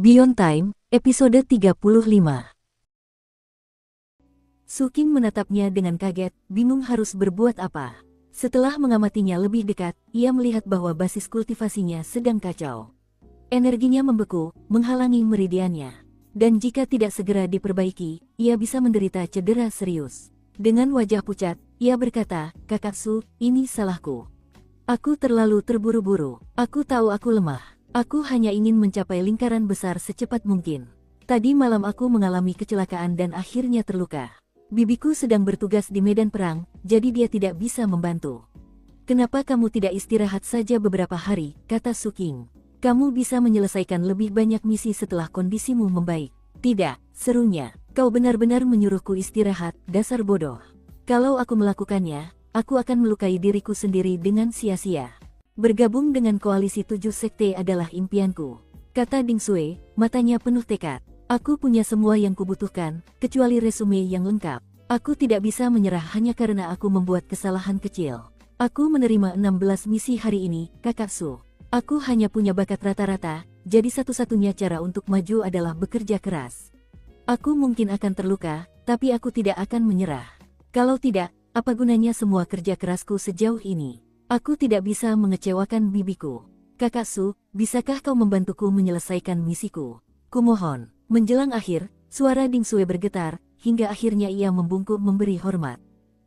Beyond Time, episode 35. Su Qing menatapnya dengan kaget, bingung harus berbuat apa. Setelah mengamatinya lebih dekat, ia melihat bahwa basis kultivasinya sedang kacau. Energinya membeku, menghalangi meridiannya. Dan jika tidak segera diperbaiki, ia bisa menderita cedera serius. Dengan wajah pucat, ia berkata, "Kakak Su, ini salahku. Aku terlalu terburu-buru. Aku tahu aku lemah. Aku hanya ingin mencapai lingkaran besar secepat mungkin. Tadi malam aku mengalami kecelakaan dan akhirnya terluka. Bibiku sedang bertugas di medan perang, jadi dia tidak bisa membantu. Kenapa kamu tidak istirahat saja beberapa hari?" kata Su Qing. "Kamu bisa menyelesaikan lebih banyak misi setelah kondisimu membaik." "Tidak," serunya. "Kau benar-benar menyuruhku istirahat, dasar bodoh. Kalau aku melakukannya, aku akan melukai diriku sendiri dengan sia-sia. Bergabung dengan koalisi 7 sekte adalah impianku," kata Ding Xue, matanya penuh tekad. "Aku punya semua yang kubutuhkan, kecuali resume yang lengkap. Aku tidak bisa menyerah hanya karena aku membuat kesalahan kecil. Aku menerima 16 misi hari ini, Kakak Su. Aku hanya punya bakat rata-rata, jadi satu-satunya cara untuk maju adalah bekerja keras. Aku mungkin akan terluka, tapi aku tidak akan menyerah. Kalau tidak, apa gunanya semua kerja kerasku sejauh ini? Aku tidak bisa mengecewakan bibiku. Kakak Su, bisakah kau membantuku menyelesaikan misiku? Kumohon." Menjelang akhir, suara Ding Xue bergetar, hingga akhirnya ia membungkuk memberi hormat.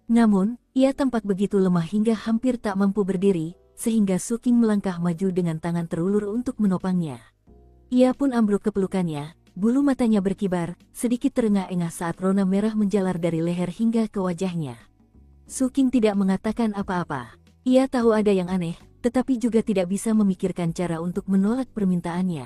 Namun, ia tampak begitu lemah hingga hampir tak mampu berdiri, sehingga Su Qing melangkah maju dengan tangan terulur untuk menopangnya. Ia pun ambruk ke pelukannya, bulu matanya berkibar, sedikit terengah-engah saat rona merah menjalar dari leher hingga ke wajahnya. Su Qing tidak mengatakan apa-apa. Ia tahu ada yang aneh, tetapi juga tidak bisa memikirkan cara untuk menolak permintaannya.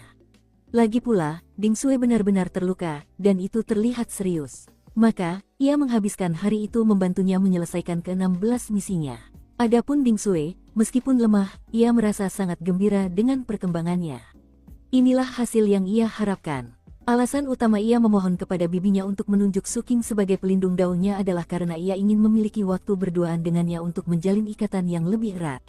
Lagi pula, Ding Xue benar-benar terluka, dan itu terlihat serius. Maka, ia menghabiskan hari itu membantunya menyelesaikan ke-16 misinya. Adapun Ding Xue, meskipun lemah, ia merasa sangat gembira dengan perkembangannya. Inilah hasil yang ia harapkan. Alasan utama ia memohon kepada bibinya untuk menunjuk Su Qing sebagai pelindung daunnya adalah karena ia ingin memiliki waktu berduaan dengannya untuk menjalin ikatan yang lebih erat.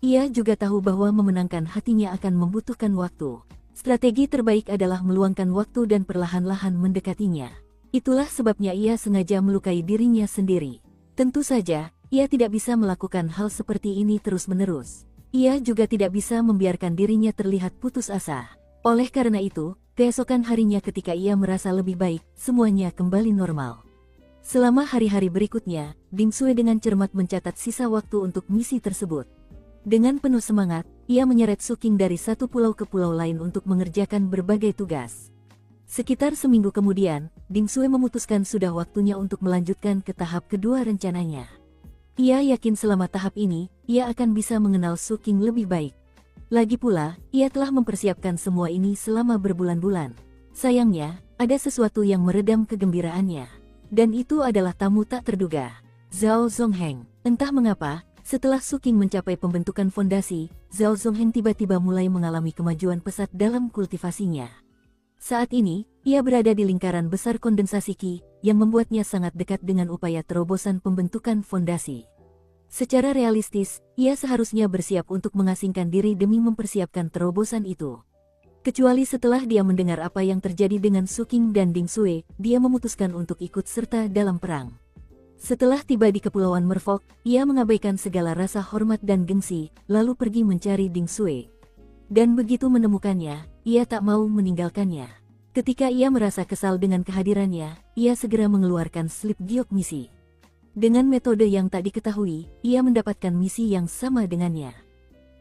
Ia juga tahu bahwa memenangkan hatinya akan membutuhkan waktu. Strategi terbaik adalah meluangkan waktu dan perlahan-lahan mendekatinya. Itulah sebabnya ia sengaja melukai dirinya sendiri. Tentu saja, ia tidak bisa melakukan hal seperti ini terus-menerus. Ia juga tidak bisa membiarkan dirinya terlihat putus asa. Oleh karena itu, keesokan harinya ketika ia merasa lebih baik, semuanya kembali normal. Selama hari-hari berikutnya, Ding Xue dengan cermat mencatat sisa waktu untuk misi tersebut. Dengan penuh semangat, ia menyeret Su Qing dari satu pulau ke pulau lain untuk mengerjakan berbagai tugas. Sekitar seminggu kemudian, Ding Xue memutuskan sudah waktunya untuk melanjutkan ke tahap kedua rencananya. Ia yakin selama tahap ini, ia akan bisa mengenal Su Qing lebih baik. Lagi pula, ia telah mempersiapkan semua ini selama berbulan-bulan. Sayangnya, ada sesuatu yang meredam kegembiraannya. Dan itu adalah tamu tak terduga, Zhao Zongheng. Entah mengapa, setelah Su Qing mencapai pembentukan fondasi, Zhao Zongheng tiba-tiba mulai mengalami kemajuan pesat dalam kultivasinya. Saat ini, ia berada di lingkaran besar kondensasi Qi, yang membuatnya sangat dekat dengan upaya terobosan pembentukan fondasi. Secara realistis, ia seharusnya bersiap untuk mengasingkan diri demi mempersiapkan terobosan itu. Kecuali setelah dia mendengar apa yang terjadi dengan Su Qing dan Ding Xue, dia memutuskan untuk ikut serta dalam perang. Setelah tiba di Kepulauan Merfolk, ia mengabaikan segala rasa hormat dan gengsi, lalu pergi mencari Ding Xue. Dan begitu menemukannya, ia tak mau meninggalkannya. Ketika ia merasa kesal dengan kehadirannya, ia segera mengeluarkan slip giok misi. Dengan metode yang tak diketahui, ia mendapatkan misi yang sama dengannya.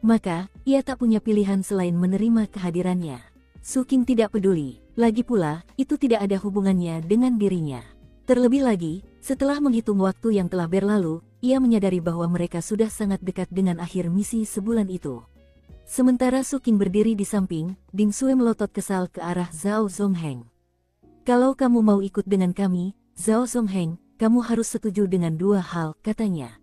Maka, ia tak punya pilihan selain menerima kehadirannya. Su Qing tidak peduli, lagi pula, itu tidak ada hubungannya dengan dirinya. Terlebih lagi, setelah menghitung waktu yang telah berlalu, ia menyadari bahwa mereka sudah sangat dekat dengan akhir misi sebulan itu. Sementara Su Qing berdiri di samping, Ding Xue melotot kesal ke arah Zhao Zongheng. "Kalau kamu mau ikut dengan kami, Zhao Zongheng, kamu harus setuju dengan dua hal," katanya.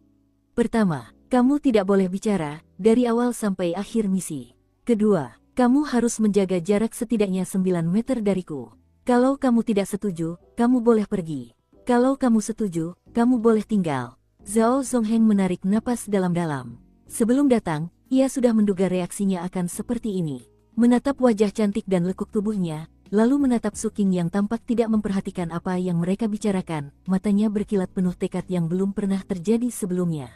"Pertama, kamu tidak boleh bicara dari awal sampai akhir misi. Kedua, kamu harus menjaga jarak setidaknya 9 meter dariku. Kalau kamu tidak setuju, kamu boleh pergi. Kalau kamu setuju, kamu boleh tinggal." Zhao Zongheng menarik napas dalam-dalam. Sebelum datang, ia sudah menduga reaksinya akan seperti ini. Menatap wajah cantik dan lekuk tubuhnya, lalu menatap Suking yang tampak tidak memperhatikan apa yang mereka bicarakan, matanya berkilat penuh tekad yang belum pernah terjadi sebelumnya.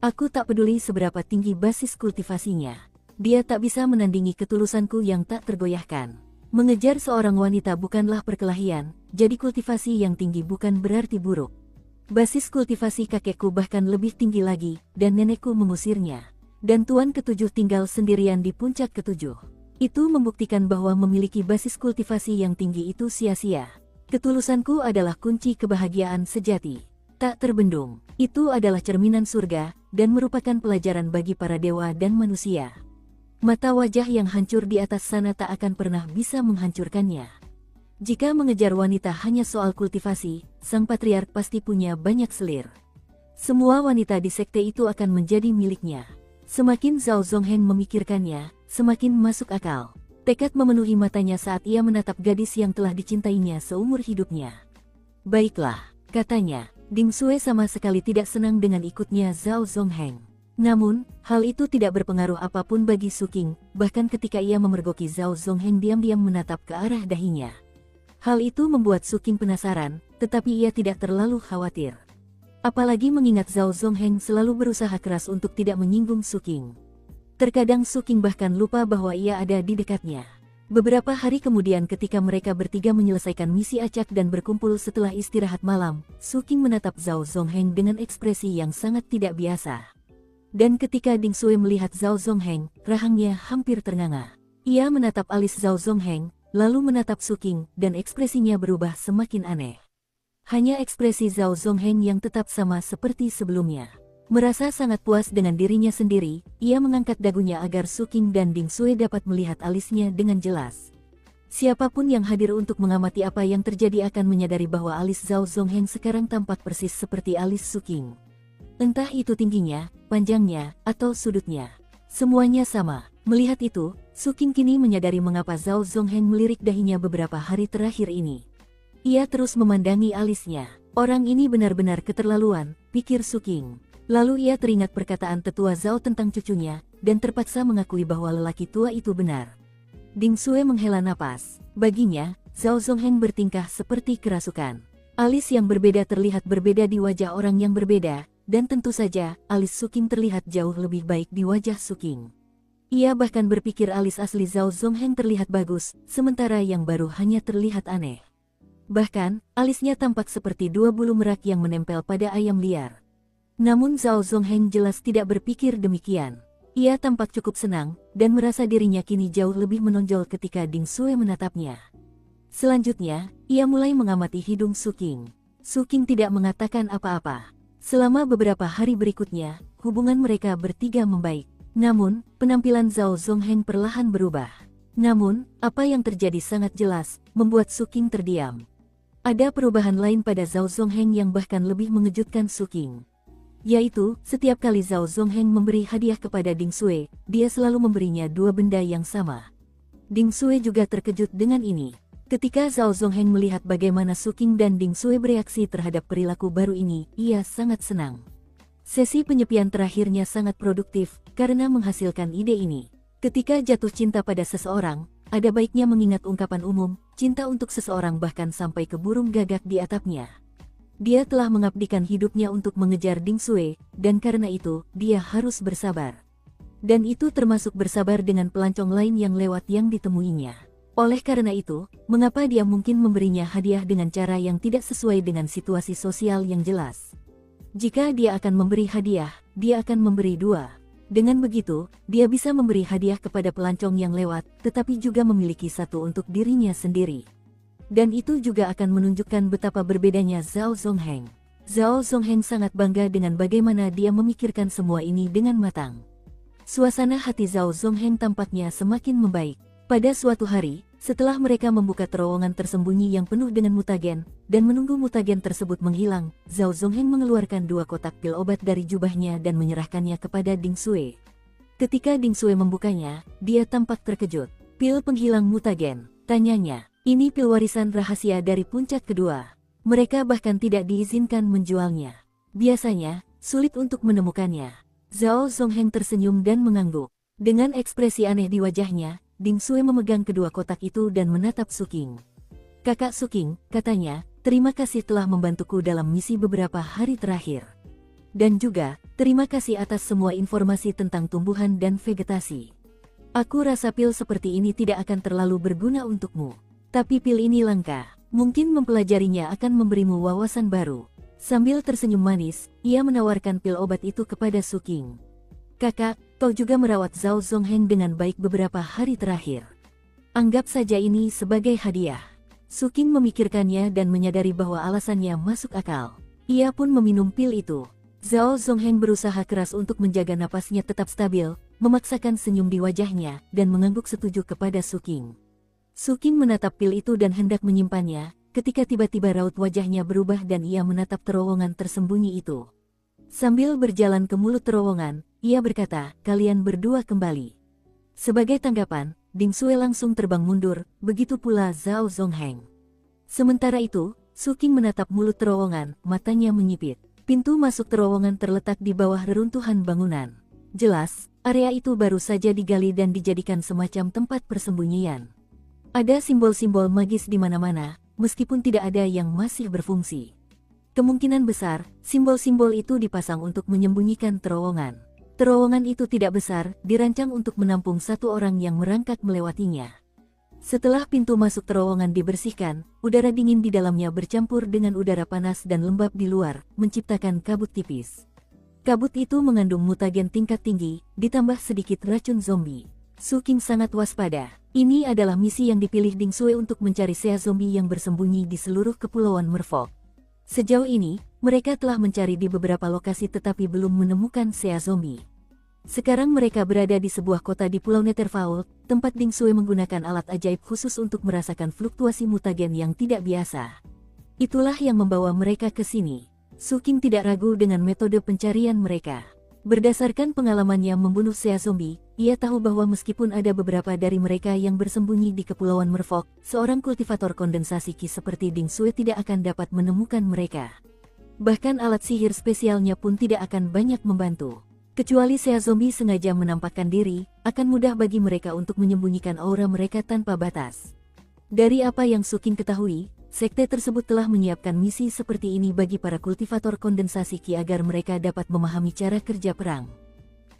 Aku tak peduli seberapa tinggi basis kultivasinya. Dia tak bisa menandingi ketulusanku yang tak tergoyahkan. Mengejar seorang wanita bukanlah perkelahian, jadi kultivasi yang tinggi bukan berarti buruk. Basis kultivasi kakekku bahkan lebih tinggi lagi, dan nenekku mengusirnya. Dan Tuan Ketujuh tinggal sendirian di puncak ketujuh. Itu membuktikan bahwa memiliki basis kultivasi yang tinggi itu sia-sia. Ketulusanku adalah kunci kebahagiaan sejati. Tak terbendung, itu adalah cerminan surga, dan merupakan pelajaran bagi para dewa dan manusia. Mata wajah yang hancur di atas sana tak akan pernah bisa menghancurkannya. Jika mengejar wanita hanya soal kultivasi, sang patriark pasti punya banyak selir. Semua wanita di sekte itu akan menjadi miliknya. Semakin Zhao Zongheng memikirkannya, semakin masuk akal. Tekad memenuhi matanya saat ia menatap gadis yang telah dicintainya seumur hidupnya. Baiklah, katanya, Ding Sue sama sekali tidak senang dengan ikutnya Zhao Zongheng. Namun, hal itu tidak berpengaruh apapun bagi Suking, bahkan ketika ia memergoki Zhao Zongheng diam-diam menatap ke arah dahinya. Hal itu membuat Suking penasaran, tetapi ia tidak terlalu khawatir. Apalagi mengingat Zhao Zongheng selalu berusaha keras untuk tidak menyinggung Suking. Terkadang Suking bahkan lupa bahwa ia ada di dekatnya. Beberapa hari kemudian ketika mereka bertiga menyelesaikan misi acak dan berkumpul setelah istirahat malam, Suking menatap Zhao Zongheng dengan ekspresi yang sangat tidak biasa. Dan ketika Ding Sue melihat Zhao Zongheng, rahangnya hampir ternganga. Ia menatap alis Zhao Zongheng, lalu menatap Suking, dan ekspresinya berubah semakin aneh. Hanya ekspresi Zhao Zongheng yang tetap sama seperti sebelumnya. Merasa sangat puas dengan dirinya sendiri, ia mengangkat dagunya agar Suking dan Ding Sue dapat melihat alisnya dengan jelas. Siapapun yang hadir untuk mengamati apa yang terjadi akan menyadari bahwa alis Zhao Zongheng sekarang tampak persis seperti alis Suking. Entah itu tingginya, panjangnya, atau sudutnya. Semuanya sama. Melihat itu, Suking kini menyadari mengapa Zhao Zongheng melirik dahinya beberapa hari terakhir ini. Ia terus memandangi alisnya. Orang ini benar-benar keterlaluan, pikir Suking. Lalu ia teringat perkataan tetua Zhao tentang cucunya, dan terpaksa mengakui bahwa lelaki tua itu benar. Ding Sue menghela napas. Baginya, Zhao Zongheng bertingkah seperti kerasukan. Alis yang berbeda terlihat berbeda di wajah orang yang berbeda, dan tentu saja, alis Suking terlihat jauh lebih baik di wajah Suking. Ia bahkan berpikir alis asli Zhao Zongheng terlihat bagus, sementara yang baru hanya terlihat aneh. Bahkan, alisnya tampak seperti dua bulu merak yang menempel pada ayam liar. Namun Zhao Zongheng jelas tidak berpikir demikian. Ia tampak cukup senang, dan merasa dirinya kini jauh lebih menonjol ketika Ding Sue menatapnya. Selanjutnya, ia mulai mengamati hidung Suking. Suking tidak mengatakan apa-apa. Selama beberapa hari berikutnya, hubungan mereka bertiga membaik. Namun, penampilan Zhao Zongheng perlahan berubah. Namun, apa yang terjadi sangat jelas, membuat Suking terdiam. Ada perubahan lain pada Zhao Zongheng yang bahkan lebih mengejutkan Suking. Yaitu, setiap kali Zhao Zongheng memberi hadiah kepada Ding Sue, dia selalu memberinya dua benda yang sama. Ding Sue juga terkejut dengan ini. Ketika Zhao Zongheng melihat bagaimana Suking dan Ding Sue bereaksi terhadap perilaku baru ini, ia sangat senang. Sesi penyepian terakhirnya sangat produktif, karena menghasilkan ide ini. Ketika jatuh cinta pada seseorang, ada baiknya mengingat ungkapan umum, cinta untuk seseorang bahkan sampai ke burung gagak di atapnya. Dia telah mengabdikan hidupnya untuk mengejar Ding Sue, dan karena itu, dia harus bersabar. Dan itu termasuk bersabar dengan pelancong lain yang lewat yang ditemuinya. Oleh karena itu, mengapa dia mungkin memberinya hadiah dengan cara yang tidak sesuai dengan situasi sosial yang jelas? Jika dia akan memberi hadiah, dia akan memberi dua. Dengan begitu, dia bisa memberi hadiah kepada pelancong yang lewat, tetapi juga memiliki satu untuk dirinya sendiri. Dan itu juga akan menunjukkan betapa berbedanya Zhao Zongheng. Zhao Zongheng sangat bangga dengan bagaimana dia memikirkan semua ini dengan matang. Suasana hati Zhao Zongheng tampaknya semakin membaik. Pada suatu hari, setelah mereka membuka terowongan tersembunyi yang penuh dengan mutagen, dan menunggu mutagen tersebut menghilang, Zhao Zongheng mengeluarkan dua kotak pil obat dari jubahnya dan menyerahkannya kepada Ding Sue. Ketika Ding Sue membukanya, dia tampak terkejut. Pil penghilang mutagen, tanyanya. Ini pil warisan rahasia dari puncak kedua. Mereka bahkan tidak diizinkan menjualnya. Biasanya, sulit untuk menemukannya. Zhao Zongheng tersenyum dan mengangguk. Dengan ekspresi aneh di wajahnya, Ding Sui memegang kedua kotak itu dan menatap Suking. "Kakak Suking," katanya, "terima kasih telah membantuku dalam misi beberapa hari terakhir. Dan juga, terima kasih atas semua informasi tentang tumbuhan dan vegetasi. Aku rasa pil seperti ini tidak akan terlalu berguna untukmu. Tapi pil ini langka, mungkin mempelajarinya akan memberimu wawasan baru." Sambil tersenyum manis, ia menawarkan pil obat itu kepada Suking. "Kakak, kau juga merawat Zhao Zongheng dengan baik beberapa hari terakhir. Anggap saja ini sebagai hadiah." Suking memikirkannya dan menyadari bahwa alasannya masuk akal. Ia pun meminum pil itu. Zhao Zongheng berusaha keras untuk menjaga napasnya tetap stabil, memaksakan senyum di wajahnya, dan mengangguk setuju kepada Suking. Suking menatap pil itu dan hendak menyimpannya, ketika tiba-tiba raut wajahnya berubah dan ia menatap terowongan tersembunyi itu. Sambil berjalan ke mulut terowongan, ia berkata, "Kalian berdua kembali." Sebagai tanggapan, Ding Sui langsung terbang mundur, begitu pula Zhao Zongheng. Sementara itu, Suking menatap mulut terowongan, matanya menyipit. Pintu masuk terowongan terletak di bawah reruntuhan bangunan. Jelas, area itu baru saja digali dan dijadikan semacam tempat persembunyian. Ada simbol-simbol magis di mana-mana, meskipun tidak ada yang masih berfungsi. Kemungkinan besar, simbol-simbol itu dipasang untuk menyembunyikan terowongan. Terowongan itu tidak besar, dirancang untuk menampung satu orang yang merangkak melewatinya. Setelah pintu masuk terowongan dibersihkan, udara dingin di dalamnya bercampur dengan udara panas dan lembab di luar, menciptakan kabut tipis. Kabut itu mengandung mutagen tingkat tinggi, ditambah sedikit racun zombie. Suking sangat waspada. Ini adalah misi yang dipilih Ding Sui untuk mencari sea zombie yang bersembunyi di seluruh kepulauan Merfolk. Sejauh ini, mereka telah mencari di beberapa lokasi tetapi belum menemukan sea zombie. Sekarang mereka berada di sebuah kota di Pulau Netherfault, tempat Ding Sui menggunakan alat ajaib khusus untuk merasakan fluktuasi mutagen yang tidak biasa. Itulah yang membawa mereka ke sini. Suking tidak ragu dengan metode pencarian mereka. Berdasarkan pengalamannya membunuh sea zombie, ia tahu bahwa meskipun ada beberapa dari mereka yang bersembunyi di Kepulauan Merfolk, seorang kultivator kondensasi Qi seperti Ding Sui tidak akan dapat menemukan mereka. Bahkan alat sihir spesialnya pun tidak akan banyak membantu. Kecuali sea zombie sengaja menampakkan diri, akan mudah bagi mereka untuk menyembunyikan aura mereka tanpa batas. Dari apa yang Suking ketahui, sekte tersebut telah menyiapkan misi seperti ini bagi para kultivator kondensasi Qi agar mereka dapat memahami cara kerja perang.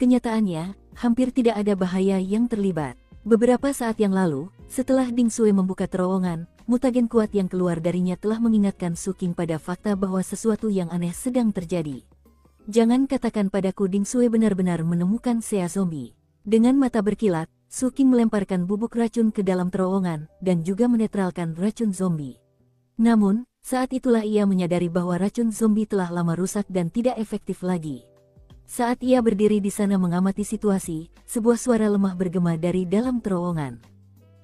Kenyataannya, hampir tidak ada bahaya yang terlibat. Beberapa saat yang lalu, setelah Ding Sui membuka terowongan, mutagen kuat yang keluar darinya telah mengingatkan Suking pada fakta bahwa sesuatu yang aneh sedang terjadi. "Jangan katakan padaku Ding Sui benar-benar menemukan sea zombie." Dengan mata berkilat, Suking melemparkan bubuk racun ke dalam terowongan, dan juga menetralkan racun zombie. Namun, saat itulah ia menyadari bahwa racun zombie telah lama rusak dan tidak efektif lagi. Saat ia berdiri di sana mengamati situasi, sebuah suara lemah bergema dari dalam terowongan.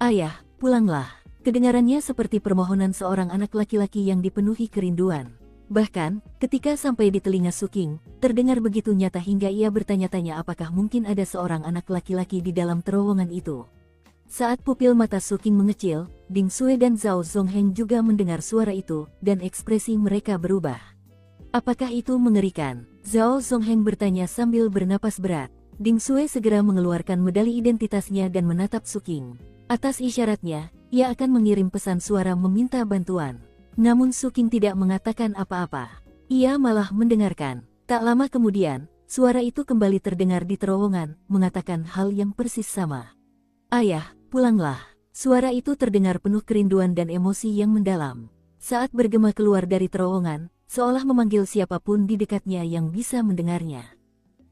"Ayah, pulanglah." Kedengarannya seperti permohonan seorang anak laki-laki yang dipenuhi kerinduan. Bahkan, ketika sampai di telinga Suking, terdengar begitu nyata hingga ia bertanya-tanya apakah mungkin ada seorang anak laki-laki di dalam terowongan itu. Saat pupil mata Suking mengecil, Ding Sui dan Zhao Zongheng juga mendengar suara itu, dan ekspresi mereka berubah. "Apakah itu mengerikan?" Zhao Zongheng bertanya sambil bernapas berat. Ding Sui segera mengeluarkan medali identitasnya dan menatap Suking. Atas isyaratnya, ia akan mengirim pesan suara meminta bantuan. Namun Suking tidak mengatakan apa-apa. Ia malah mendengarkan. Tak lama kemudian, suara itu kembali terdengar di terowongan, mengatakan hal yang persis sama. "Ayah, pulanglah." Suara itu terdengar penuh kerinduan dan emosi yang mendalam. Saat bergema keluar dari terowongan, seolah memanggil siapapun di dekatnya yang bisa mendengarnya.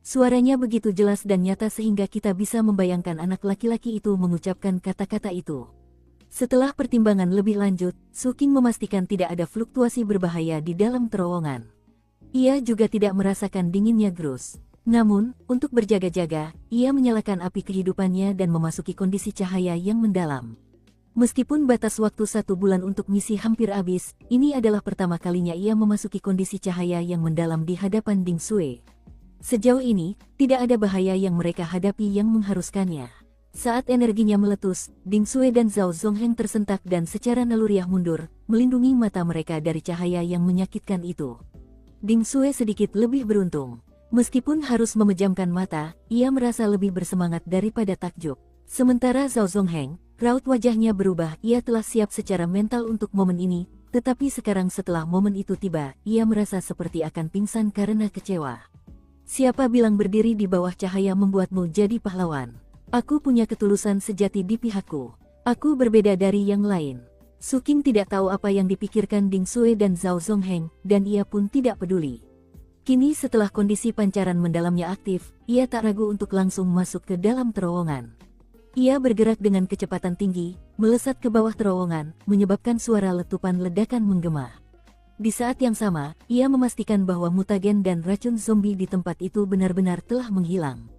Suaranya begitu jelas dan nyata sehingga kita bisa membayangkan anak laki-laki itu mengucapkan kata-kata itu. Setelah pertimbangan lebih lanjut, Suking memastikan tidak ada fluktuasi berbahaya di dalam terowongan. Ia juga tidak merasakan dinginnya Grus. Namun, untuk berjaga-jaga, ia menyalakan api kehidupannya dan memasuki kondisi cahaya yang mendalam. Meskipun batas waktu 1 bulan untuk misi hampir habis, ini adalah pertama kalinya ia memasuki kondisi cahaya yang mendalam di hadapan Ding Sui. Sejauh ini, tidak ada bahaya yang mereka hadapi yang mengharuskannya. Saat energinya meletus, Ding Sui dan Zhao Zongheng tersentak dan secara naluriah mundur, melindungi mata mereka dari cahaya yang menyakitkan itu. Ding Sui sedikit lebih beruntung. Meskipun harus memejamkan mata, ia merasa lebih bersemangat daripada takjub. Sementara Zhao Zongheng, raut wajahnya berubah, ia telah siap secara mental untuk momen ini, tetapi sekarang setelah momen itu tiba, ia merasa seperti akan pingsan karena kecewa. Siapa bilang berdiri di bawah cahaya membuatmu jadi pahlawan? Aku punya ketulusan sejati di pihakku. Aku berbeda dari yang lain. Su Qing tidak tahu apa yang dipikirkan Ding Sui dan Zhao Zongheng, dan ia pun tidak peduli. Kini setelah kondisi pancaran mendalamnya aktif, ia tak ragu untuk langsung masuk ke dalam terowongan. Ia bergerak dengan kecepatan tinggi, melesat ke bawah terowongan, menyebabkan suara letupan ledakan menggema. Di saat yang sama, ia memastikan bahwa mutagen dan racun zombie di tempat itu benar-benar telah menghilang.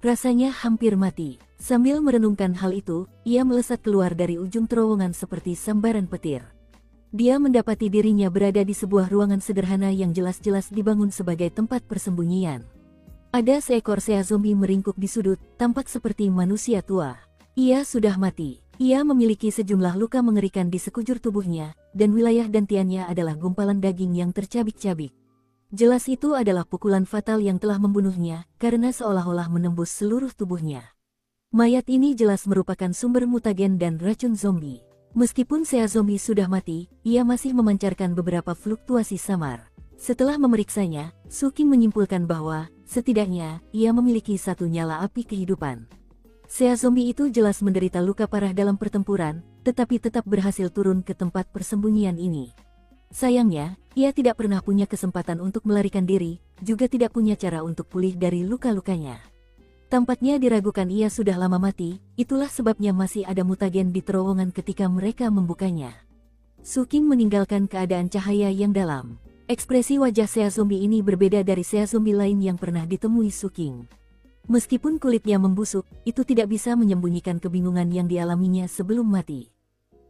Rasanya hampir mati. Sambil merenungkan hal itu, ia melesat keluar dari ujung terowongan seperti sambaran petir. Dia mendapati dirinya berada di sebuah ruangan sederhana yang jelas-jelas dibangun sebagai tempat persembunyian. Ada seekor sea zombie meringkuk di sudut, tampak seperti manusia tua. Ia sudah mati. Ia memiliki sejumlah luka mengerikan di sekujur tubuhnya, dan wilayah dantiannya adalah gumpalan daging yang tercabik-cabik. Jelas itu adalah pukulan fatal yang telah membunuhnya, karena seolah-olah menembus seluruh tubuhnya. Mayat ini jelas merupakan sumber mutagen dan racun zombie. Meskipun sea zombie sudah mati, ia masih memancarkan beberapa fluktuasi samar. Setelah memeriksanya, Su Qing menyimpulkan bahwa, setidaknya, ia memiliki satu nyala api kehidupan. Sea zombie itu jelas menderita luka parah dalam pertempuran, tetapi tetap berhasil turun ke tempat persembunyian ini. Sayangnya, ia tidak pernah punya kesempatan untuk melarikan diri, juga tidak punya cara untuk pulih dari luka-lukanya. Tampaknya diragukan ia sudah lama mati, itulah sebabnya masih ada mutagen di terowongan ketika mereka membukanya. Su Qing meninggalkan keadaan cahaya yang dalam. Ekspresi wajah sea zombie ini berbeda dari sea zombie lain yang pernah ditemui Su Qing. Meskipun kulitnya membusuk, itu tidak bisa menyembunyikan kebingungan yang dialaminya sebelum mati.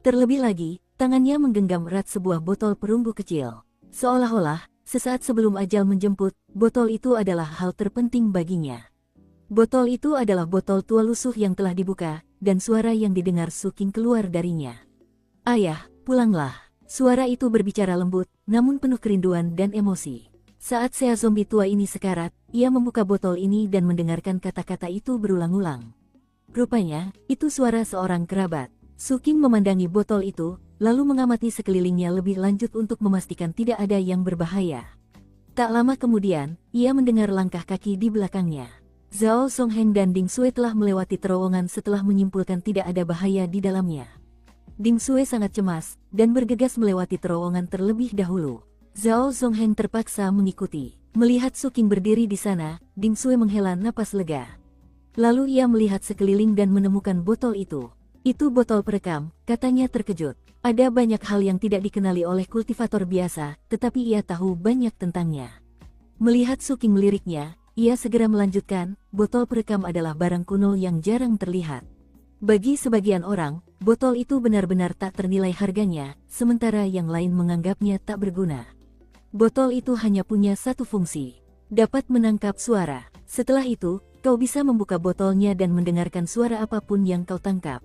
Terlebih lagi, tangannya menggenggam erat sebuah botol perunggu kecil. Seolah-olah, sesaat sebelum ajal menjemput, botol itu adalah hal terpenting baginya. Botol itu adalah botol tua lusuh yang telah dibuka, dan suara yang didengar Su Qing keluar darinya. "Ayah, pulanglah." Suara itu berbicara lembut, namun penuh kerinduan dan emosi. Saat sea zombie tua ini sekarat, ia membuka botol ini dan mendengarkan kata-kata itu berulang-ulang. Rupanya, itu suara seorang kerabat. Su Qing memandangi botol itu, lalu mengamati sekelilingnya lebih lanjut untuk memastikan tidak ada yang berbahaya. Tak lama kemudian, ia mendengar langkah kaki di belakangnya. Zhao Zongheng dan Ding Sui telah melewati terowongan setelah menyimpulkan tidak ada bahaya di dalamnya. Ding Sui sangat cemas, dan bergegas melewati terowongan terlebih dahulu. Zhao Zongheng terpaksa mengikuti. Melihat Su Qing berdiri di sana, Ding Sui menghela napas lega. Lalu ia melihat sekeliling dan menemukan botol itu. "Itu botol perekam," katanya terkejut. Ada banyak hal yang tidak dikenali oleh kultivator biasa, tetapi ia tahu banyak tentangnya. Melihat Su Qing meliriknya, ia segera melanjutkan, "Botol perekam adalah barang kuno yang jarang terlihat. Bagi sebagian orang, botol itu benar-benar tak ternilai harganya, sementara yang lain menganggapnya tak berguna. Botol itu hanya punya satu fungsi, dapat menangkap suara. Setelah itu, kau bisa membuka botolnya dan mendengarkan suara apapun yang kau tangkap.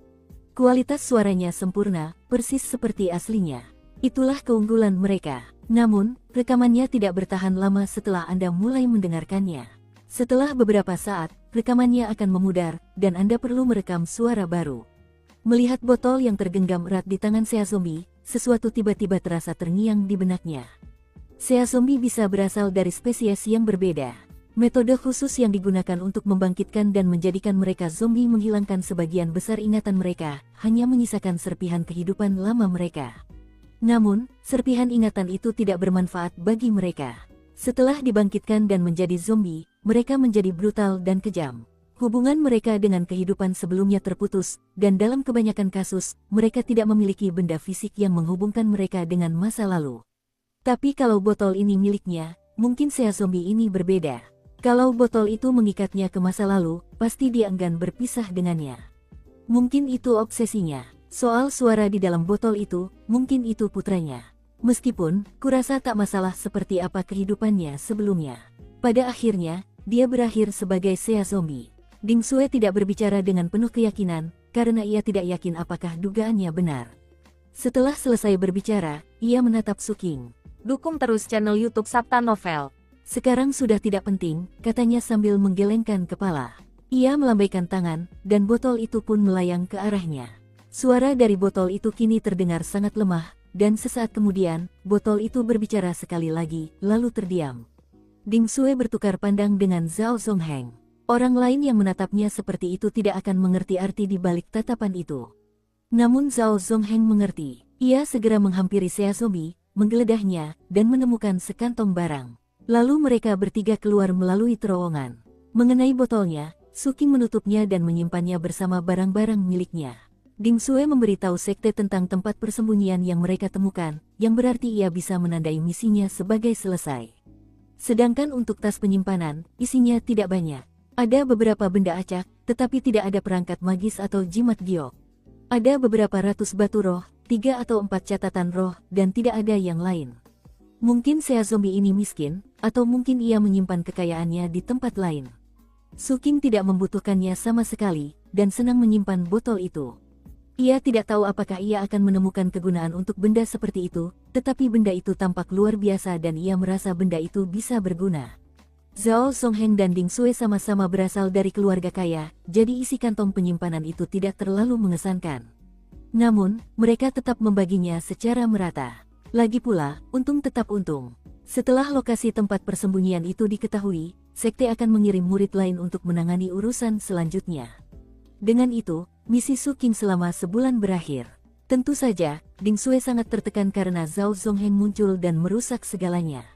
Kualitas suaranya sempurna, persis seperti aslinya. Itulah keunggulan mereka. Namun, rekamannya tidak bertahan lama setelah Anda mulai mendengarkannya. Setelah beberapa saat, rekamannya akan memudar, dan Anda perlu merekam suara baru." Melihat botol yang tergenggam erat di tangan sea zombie, sesuatu tiba-tiba terasa terngiang di benaknya. Sea zombie bisa berasal dari spesies yang berbeda. Metode khusus yang digunakan untuk membangkitkan dan menjadikan mereka zombie menghilangkan sebagian besar ingatan mereka, hanya menyisakan serpihan kehidupan lama mereka. Namun, serpihan ingatan itu tidak bermanfaat bagi mereka. Setelah dibangkitkan dan menjadi zombie, mereka menjadi brutal dan kejam. Hubungan mereka dengan kehidupan sebelumnya terputus, dan dalam kebanyakan kasus, mereka tidak memiliki benda fisik yang menghubungkan mereka dengan masa lalu. Tapi kalau botol ini miliknya, mungkin sea zombie ini berbeda. Kalau botol itu mengikatnya ke masa lalu, pasti dia enggan berpisah dengannya. Mungkin itu obsesinya. Soal suara di dalam botol itu, mungkin itu putranya. Meskipun, kurasa tak masalah seperti apa kehidupannya sebelumnya. Pada akhirnya, dia berakhir sebagai sea zombie. Ding Sui tidak berbicara dengan penuh keyakinan, karena ia tidak yakin apakah dugaannya benar. Setelah selesai berbicara, ia menatap Su Qing. Dukung terus channel YouTube Sabta Novel. Sekarang sudah tidak penting, katanya sambil menggelengkan kepala. Ia melambaikan tangan, dan botol itu pun melayang ke arahnya. Suara dari botol itu kini terdengar sangat lemah, dan sesaat kemudian, botol itu berbicara sekali lagi, lalu terdiam. Ding Sui bertukar pandang dengan Zhao Zongheng. Orang lain yang menatapnya seperti itu tidak akan mengerti arti di balik tatapan itu. Namun Zhao Zongheng mengerti. Ia segera menghampiri Seazomi, menggeledahnya, dan menemukan sekantong barang. Lalu mereka bertiga keluar melalui terowongan. Mengenai botolnya, Su Qing menutupnya dan menyimpannya bersama barang-barang miliknya. Ding Sui memberitahu sekte tentang tempat persembunyian yang mereka temukan, yang berarti ia bisa menandai misinya sebagai selesai. Sedangkan untuk tas penyimpanan, isinya tidak banyak. Ada beberapa benda acak, tetapi tidak ada perangkat magis atau jimat giok. Ada beberapa ratus batu roh, 3 atau 4 catatan roh, dan tidak ada yang lain. Mungkin Seazombie ini miskin, atau mungkin ia menyimpan kekayaannya di tempat lain. Su Qing tidak membutuhkannya sama sekali, dan senang menyimpan botol itu. Ia tidak tahu apakah ia akan menemukan kegunaan untuk benda seperti itu, tetapi benda itu tampak luar biasa dan ia merasa benda itu bisa berguna. Zhao Zongheng dan Ding Sui sama-sama berasal dari keluarga kaya, jadi isi kantong penyimpanan itu tidak terlalu mengesankan. Namun, mereka tetap membaginya secara merata. Lagi pula, untung tetap untung. Setelah lokasi tempat persembunyian itu diketahui, sekte akan mengirim murid lain untuk menangani urusan selanjutnya. Dengan itu, misi Su Qing selama sebulan berakhir. Tentu saja, Ding Sui sangat tertekan karena Zhao Zongheng muncul dan merusak segalanya.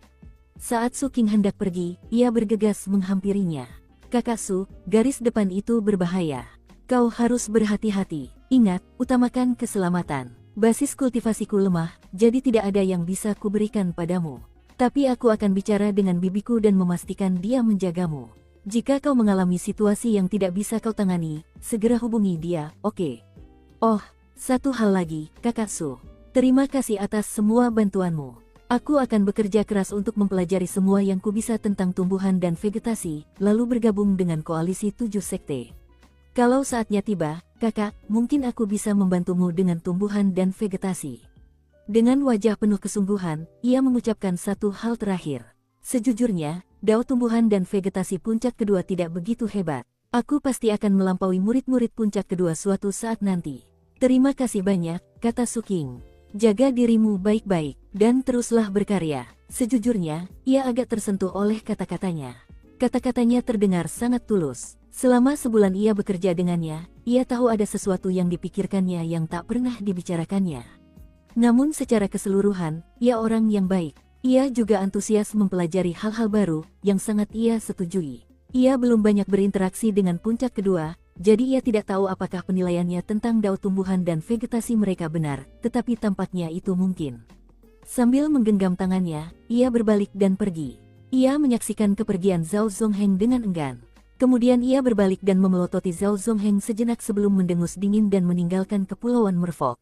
Saat Su Qing hendak pergi, ia bergegas menghampirinya. "Kakak Su, garis depan itu berbahaya. Kau harus berhati-hati. Ingat, utamakan keselamatan. Basis kultivasiku lemah, jadi tidak ada yang bisa kuberikan padamu. Tapi aku akan bicara dengan bibiku dan memastikan dia menjagamu. Jika kau mengalami situasi yang tidak bisa kau tangani, segera hubungi dia, oke? Oh, satu hal lagi, Kakak Su. Terima kasih atas semua bantuanmu. Aku akan bekerja keras untuk mempelajari semua yang kubisa tentang tumbuhan dan vegetasi, lalu bergabung dengan koalisi 7 sekte. Kalau saatnya tiba, kakak, mungkin aku bisa membantumu dengan tumbuhan dan vegetasi." Dengan wajah penuh kesungguhan, ia mengucapkan satu hal terakhir. "Sejujurnya, dao tumbuhan dan vegetasi puncak kedua tidak begitu hebat. Aku pasti akan melampaui murid-murid puncak kedua suatu saat nanti." "Terima kasih banyak," kata Su Qing. "Jaga dirimu baik-baik, dan teruslah berkarya." Sejujurnya, ia agak tersentuh oleh kata-katanya. Kata-katanya terdengar sangat tulus. Selama sebulan ia bekerja dengannya, ia tahu ada sesuatu yang dipikirkannya yang tak pernah dibicarakannya. Namun secara keseluruhan, ia orang yang baik. Ia juga antusias mempelajari hal-hal baru, yang sangat ia setujui. Ia belum banyak berinteraksi dengan puncak kedua, jadi ia tidak tahu apakah penilaiannya tentang dao tumbuhan dan vegetasi mereka benar, tetapi tampaknya itu mungkin. Sambil menggenggam tangannya, ia berbalik dan pergi. Ia menyaksikan kepergian Zhao Zongheng dengan enggan. Kemudian ia berbalik dan memelototi Zhao Zongheng sejenak sebelum mendengus dingin dan meninggalkan Kepulauan Merfolk.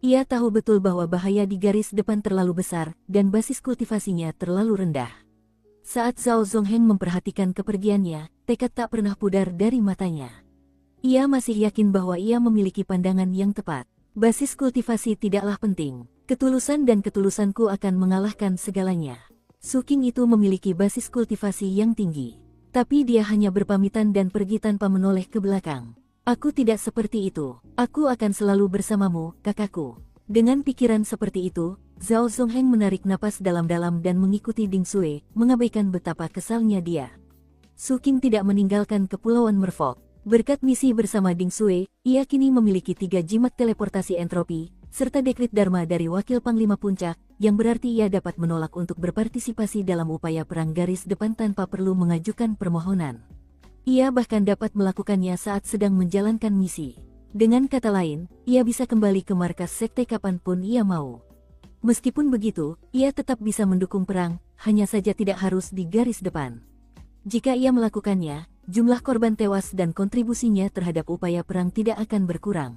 Ia tahu betul bahwa bahaya di garis depan terlalu besar, dan basis kultivasinya terlalu rendah. Saat Zhao Zongheng memperhatikan kepergiannya, tekad tak pernah pudar dari matanya. Ia masih yakin bahwa ia memiliki pandangan yang tepat. Basis kultivasi tidaklah penting. Ketulusan dan ketulusanku akan mengalahkan segalanya. Su Qing itu memiliki basis kultivasi yang tinggi. Tapi dia hanya berpamitan dan pergi tanpa menoleh ke belakang. "Aku tidak seperti itu. Aku akan selalu bersamamu, kakakku." Dengan pikiran seperti itu, Zhao Zongheng menarik napas dalam-dalam dan mengikuti Ding Sui, mengabaikan betapa kesalnya dia. Su Qing tidak meninggalkan Kepulauan Merfolk. Berkat misi bersama Ding Sui, ia kini memiliki 3 jimat teleportasi entropi, serta dekrit Dharma dari Wakil Panglima Puncak, yang berarti ia dapat menolak untuk berpartisipasi dalam upaya perang garis depan tanpa perlu mengajukan permohonan. Ia bahkan dapat melakukannya saat sedang menjalankan misi. Dengan kata lain, ia bisa kembali ke markas sekte kapanpun ia mau. Meskipun begitu, ia tetap bisa mendukung perang, hanya saja tidak harus di garis depan. Jika ia melakukannya, jumlah korban tewas dan kontribusinya terhadap upaya perang tidak akan berkurang.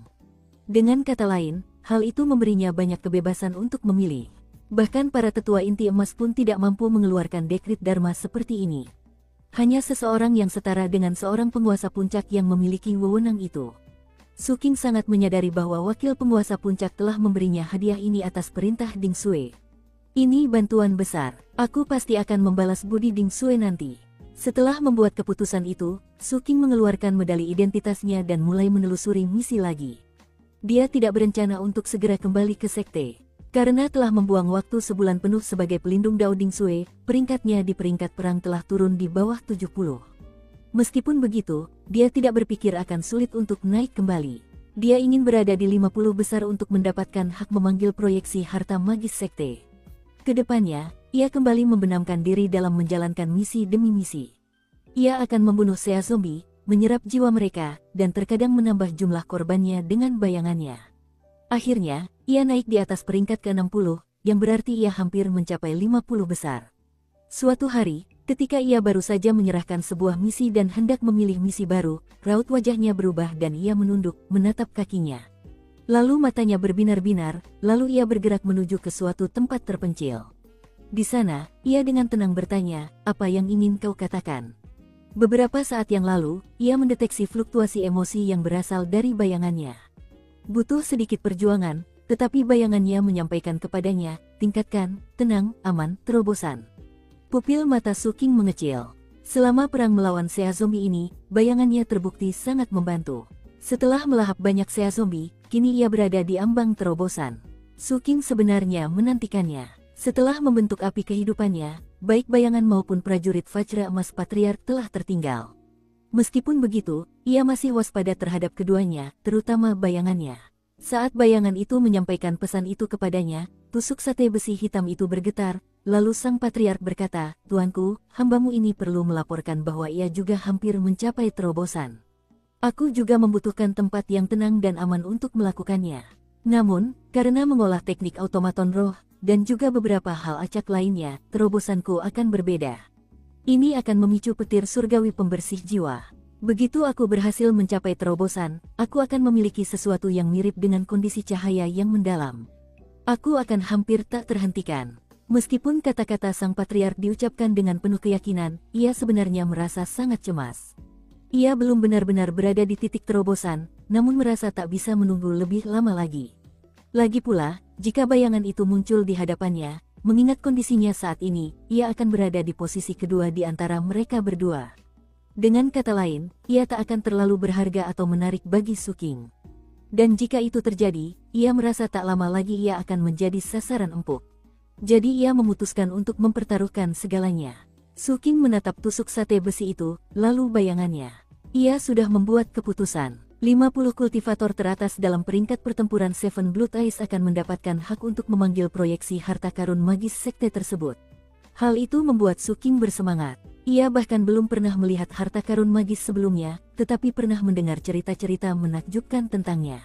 Dengan kata lain, hal itu memberinya banyak kebebasan untuk memilih. Bahkan para tetua inti emas pun tidak mampu mengeluarkan dekrit Dharma seperti ini. Hanya seseorang yang setara dengan seorang penguasa puncak yang memiliki wewenang itu. Su Qing sangat menyadari bahwa wakil penguasa puncak telah memberinya hadiah ini atas perintah Ding Sui. Ini bantuan besar. Aku pasti akan membalas budi Ding Sui nanti. Setelah membuat keputusan itu, Su King mengeluarkan medali identitasnya dan mulai menelusuri misi lagi. Dia tidak berencana untuk segera kembali ke sekte. Karena telah membuang waktu sebulan penuh sebagai pelindung Dao Dingsue, peringkatnya di peringkat perang telah turun di bawah 70. Meskipun begitu, dia tidak berpikir akan sulit untuk naik kembali. Dia ingin berada di 50 besar untuk mendapatkan hak memanggil proyeksi harta magis sekte. Kedepannya, ia kembali membenamkan diri dalam menjalankan misi demi misi. Ia akan membunuh sea zombie, menyerap jiwa mereka, dan terkadang menambah jumlah korbannya dengan bayangannya. Akhirnya, ia naik di atas peringkat ke-60, yang berarti ia hampir mencapai 50 besar. Suatu hari, ketika ia baru saja menyerahkan sebuah misi dan hendak memilih misi baru, raut wajahnya berubah dan ia menunduk, menatap kakinya. Lalu matanya berbinar-binar, lalu ia bergerak menuju ke suatu tempat terpencil. Di sana, ia dengan tenang bertanya, "Apa yang ingin kau katakan?" Beberapa saat yang lalu, ia mendeteksi fluktuasi emosi yang berasal dari bayangannya. Butuh sedikit perjuangan, tetapi bayangannya menyampaikan kepadanya, "Tingkatkan, tenang, aman, terobosan." Pupil mata Su King mengecil. Selama perang melawan sea zombie ini, bayangannya terbukti sangat membantu. Setelah melahap banyak sea zombie, kini ia berada di ambang terobosan. Su King sebenarnya menantikannya. Setelah membentuk api kehidupannya, baik bayangan maupun prajurit Vajra Emas Patriark telah tertinggal. Meskipun begitu, ia masih waspada terhadap keduanya, terutama bayangannya. Saat bayangan itu menyampaikan pesan itu kepadanya, tusuk sate besi hitam itu bergetar, lalu sang patriark berkata, "Tuanku, hambamu ini perlu melaporkan bahwa ia juga hampir mencapai terobosan. Aku juga membutuhkan tempat yang tenang dan aman untuk melakukannya. Namun, karena mengolah teknik automaton roh, dan juga beberapa hal acak lainnya, terobosanku akan berbeda. Ini akan memicu petir surgawi pembersih jiwa. Begitu aku berhasil mencapai terobosan, aku akan memiliki sesuatu yang mirip dengan kondisi cahaya yang mendalam. Aku akan hampir tak terhentikan." Meskipun kata-kata sang patriark diucapkan dengan penuh keyakinan, ia sebenarnya merasa sangat cemas. Ia belum benar-benar berada di titik terobosan, namun merasa tak bisa menunggu lebih lama lagi. Lagi pula, jika bayangan itu muncul di hadapannya, mengingat kondisinya saat ini, ia akan berada di posisi kedua di antara mereka berdua. Dengan kata lain, ia tak akan terlalu berharga atau menarik bagi Su King. Dan jika itu terjadi, ia merasa tak lama lagi ia akan menjadi sasaran empuk. Jadi ia memutuskan untuk mempertaruhkan segalanya. Su King menatap tusuk sate besi itu, lalu bayangannya. Ia sudah membuat keputusan. 50 kultivator teratas dalam peringkat pertempuran Seven Blood Eyes akan mendapatkan hak untuk memanggil proyeksi harta karun magis sekte tersebut. Hal itu membuat Su King bersemangat. Ia bahkan belum pernah melihat harta karun magis sebelumnya, tetapi pernah mendengar cerita-cerita menakjubkan tentangnya.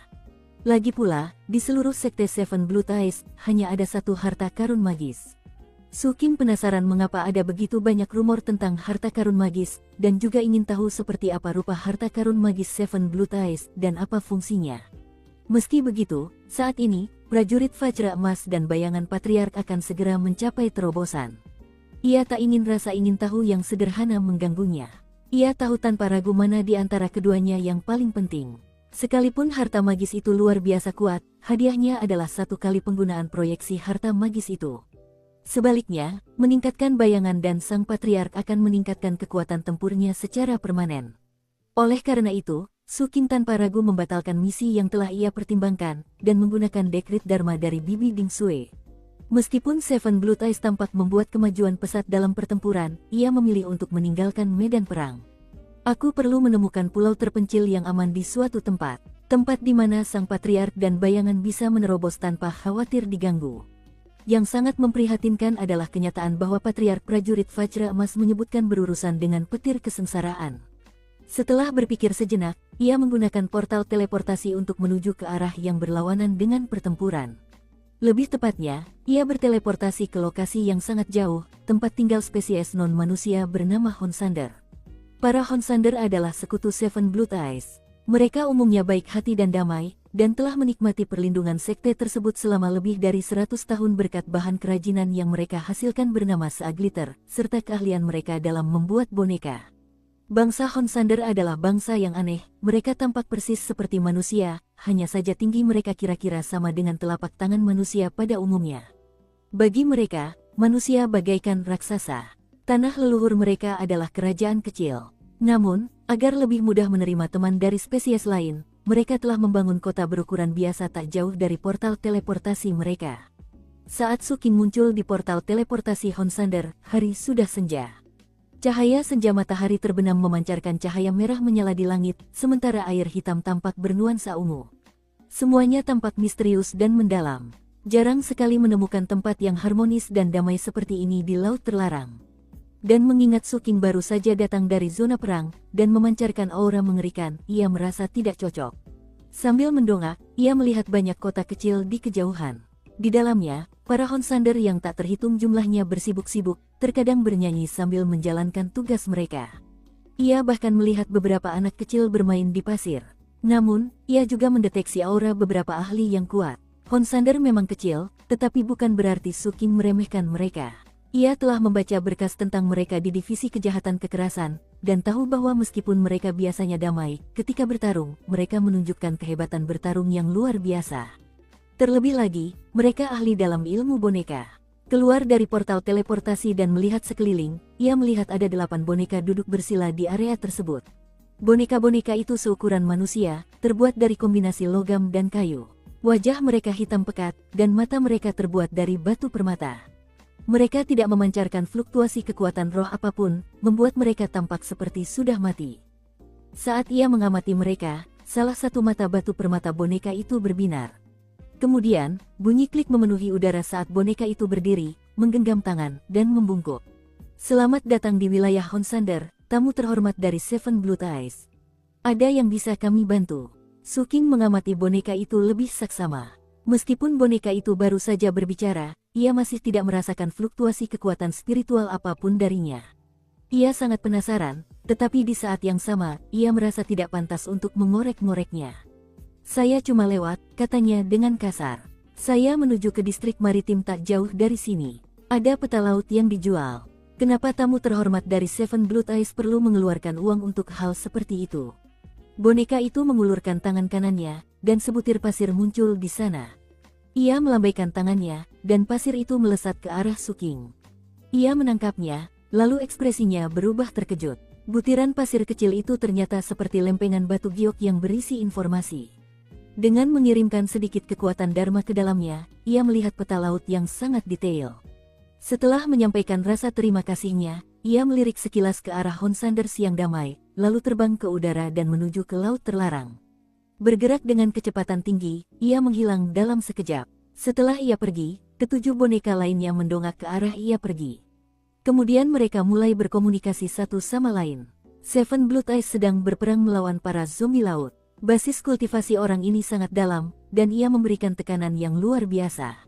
Lagi pula, di seluruh sekte Seven Blood Eyes, hanya ada satu harta karun magis. Su King penasaran mengapa ada begitu banyak rumor tentang harta karun magis, dan juga ingin tahu seperti apa rupa harta karun magis Seven Blood Eyes, dan apa fungsinya. Meski begitu, saat ini, prajurit Vajra Emas dan bayangan Patriark akan segera mencapai terobosan. Ia tak ingin rasa ingin tahu yang sederhana mengganggunya. Ia tahu tanpa ragu mana di antara keduanya yang paling penting. Sekalipun harta magis itu luar biasa kuat, hadiahnya adalah 1 kali penggunaan proyeksi harta magis itu. Sebaliknya, meningkatkan bayangan dan sang patriark akan meningkatkan kekuatan tempurnya secara permanen. Oleh karena itu, Su King tanpa ragu membatalkan misi yang telah ia pertimbangkan, dan menggunakan dekrit Dharma dari Bibi Dingsue. Meskipun Seven Blood Eyes tampak membuat kemajuan pesat dalam pertempuran, ia memilih untuk meninggalkan medan perang. Aku perlu menemukan pulau terpencil yang aman di suatu tempat di mana sang patriark dan bayangan bisa menerobos tanpa khawatir diganggu. Yang sangat memprihatinkan adalah kenyataan bahwa patriark prajurit Vajra Emas menyebutkan berurusan dengan petir kesengsaraan. Setelah berpikir sejenak, ia menggunakan portal teleportasi untuk menuju ke arah yang berlawanan dengan pertempuran. Lebih tepatnya, ia berteleportasi ke lokasi yang sangat jauh, tempat tinggal spesies non-manusia bernama Honsander. Para Honsander adalah sekutu Seven Blood Eyes. Mereka umumnya baik hati dan damai, dan telah menikmati perlindungan sekte tersebut selama lebih dari 100 tahun berkat bahan kerajinan yang mereka hasilkan bernama Seaglitter, serta keahlian mereka dalam membuat boneka. Bangsa Honsander adalah bangsa yang aneh, mereka tampak persis seperti manusia, hanya saja tinggi mereka kira-kira sama dengan telapak tangan manusia pada umumnya. Bagi mereka, manusia bagaikan raksasa. Tanah leluhur mereka adalah kerajaan kecil. Namun, agar lebih mudah menerima teman dari spesies lain, mereka telah membangun kota berukuran biasa tak jauh dari portal teleportasi mereka. Saat Suking muncul di portal teleportasi Honsander, hari sudah senja. Cahaya senja matahari terbenam memancarkan cahaya merah menyala di langit, sementara air hitam tampak bernuansa ungu. Semuanya tampak misterius dan mendalam. Jarang sekali menemukan tempat yang harmonis dan damai seperti ini di Laut Terlarang. Dan mengingat Suking baru saja datang dari zona perang, dan memancarkan aura mengerikan, ia merasa tidak cocok. Sambil mendongak, ia melihat banyak kota kecil di kejauhan. Di dalamnya, para Honsander yang tak terhitung jumlahnya bersibuk-sibuk, terkadang bernyanyi sambil menjalankan tugas mereka. Ia bahkan melihat beberapa anak kecil bermain di pasir. Namun, ia juga mendeteksi aura beberapa ahli yang kuat. Honsander memang kecil, tetapi bukan berarti Suking meremehkan mereka. Ia telah membaca berkas tentang mereka di divisi kejahatan kekerasan, dan tahu bahwa meskipun mereka biasanya damai, ketika bertarung, mereka menunjukkan kehebatan bertarung yang luar biasa. Terlebih lagi, mereka ahli dalam ilmu boneka. Keluar dari portal teleportasi dan melihat sekeliling, ia melihat ada 8 boneka duduk bersila di area tersebut. Boneka-boneka itu seukuran manusia, terbuat dari kombinasi logam dan kayu. Wajah mereka hitam pekat, dan mata mereka terbuat dari batu permata. Mereka tidak memancarkan fluktuasi kekuatan roh apapun, membuat mereka tampak seperti sudah mati. Saat ia mengamati mereka, salah satu mata batu permata boneka itu berbinar. Kemudian, bunyi klik memenuhi udara saat boneka itu berdiri, menggenggam tangan, dan membungkuk. Selamat datang di wilayah Honsander, tamu terhormat dari Seven Blood Eyes. Ada yang bisa kami bantu? Suking mengamati boneka itu lebih saksama. Meskipun boneka itu baru saja berbicara, ia masih tidak merasakan fluktuasi kekuatan spiritual apapun darinya. Ia sangat penasaran, tetapi di saat yang sama, ia merasa tidak pantas untuk mengorek-ngoreknya. Saya cuma lewat, katanya dengan kasar. Saya menuju ke distrik maritim tak jauh dari sini. Ada peta laut yang dijual. Kenapa tamu terhormat dari Seven Blood Eyes perlu mengeluarkan uang untuk hal seperti itu? Boneka itu mengulurkan tangan kanannya, dan sebutir pasir muncul di sana. Ia melambaikan tangannya, dan pasir itu melesat ke arah Suking. Ia menangkapnya, lalu ekspresinya berubah terkejut. Butiran pasir kecil itu ternyata seperti lempengan batu giok yang berisi informasi. Dengan mengirimkan sedikit kekuatan Dharma ke dalamnya, ia melihat peta laut yang sangat detail. Setelah menyampaikan rasa terima kasihnya, ia melirik sekilas ke arah Honsander siang damai, lalu terbang ke udara dan menuju ke Laut Terlarang. Bergerak dengan kecepatan tinggi, ia menghilang dalam sekejap. Setelah ia pergi, ketujuh boneka lainnya mendongak ke arah ia pergi. Kemudian mereka mulai berkomunikasi satu sama lain. Seven Blood Eyes sedang berperang melawan para zombie laut. Basis kultivasi orang ini sangat dalam, dan ia memberikan tekanan yang luar biasa.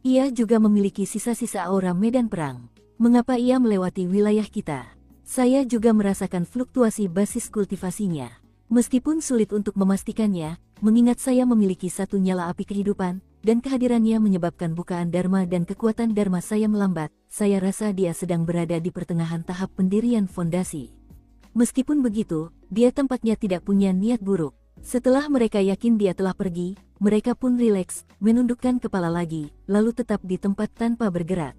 Ia juga memiliki sisa-sisa aura medan perang. Mengapa ia melewati wilayah kita? Saya juga merasakan fluktuasi basis kultivasinya. Meskipun sulit untuk memastikannya, mengingat saya memiliki satu nyala api kehidupan, dan kehadirannya menyebabkan bukaan Dharma dan kekuatan Dharma saya melambat, saya rasa dia sedang berada di pertengahan tahap pendirian fondasi. Meskipun begitu, dia tampaknya tidak punya niat buruk. Setelah mereka yakin dia telah pergi, mereka pun rileks, menundukkan kepala lagi, lalu tetap di tempat tanpa bergerak.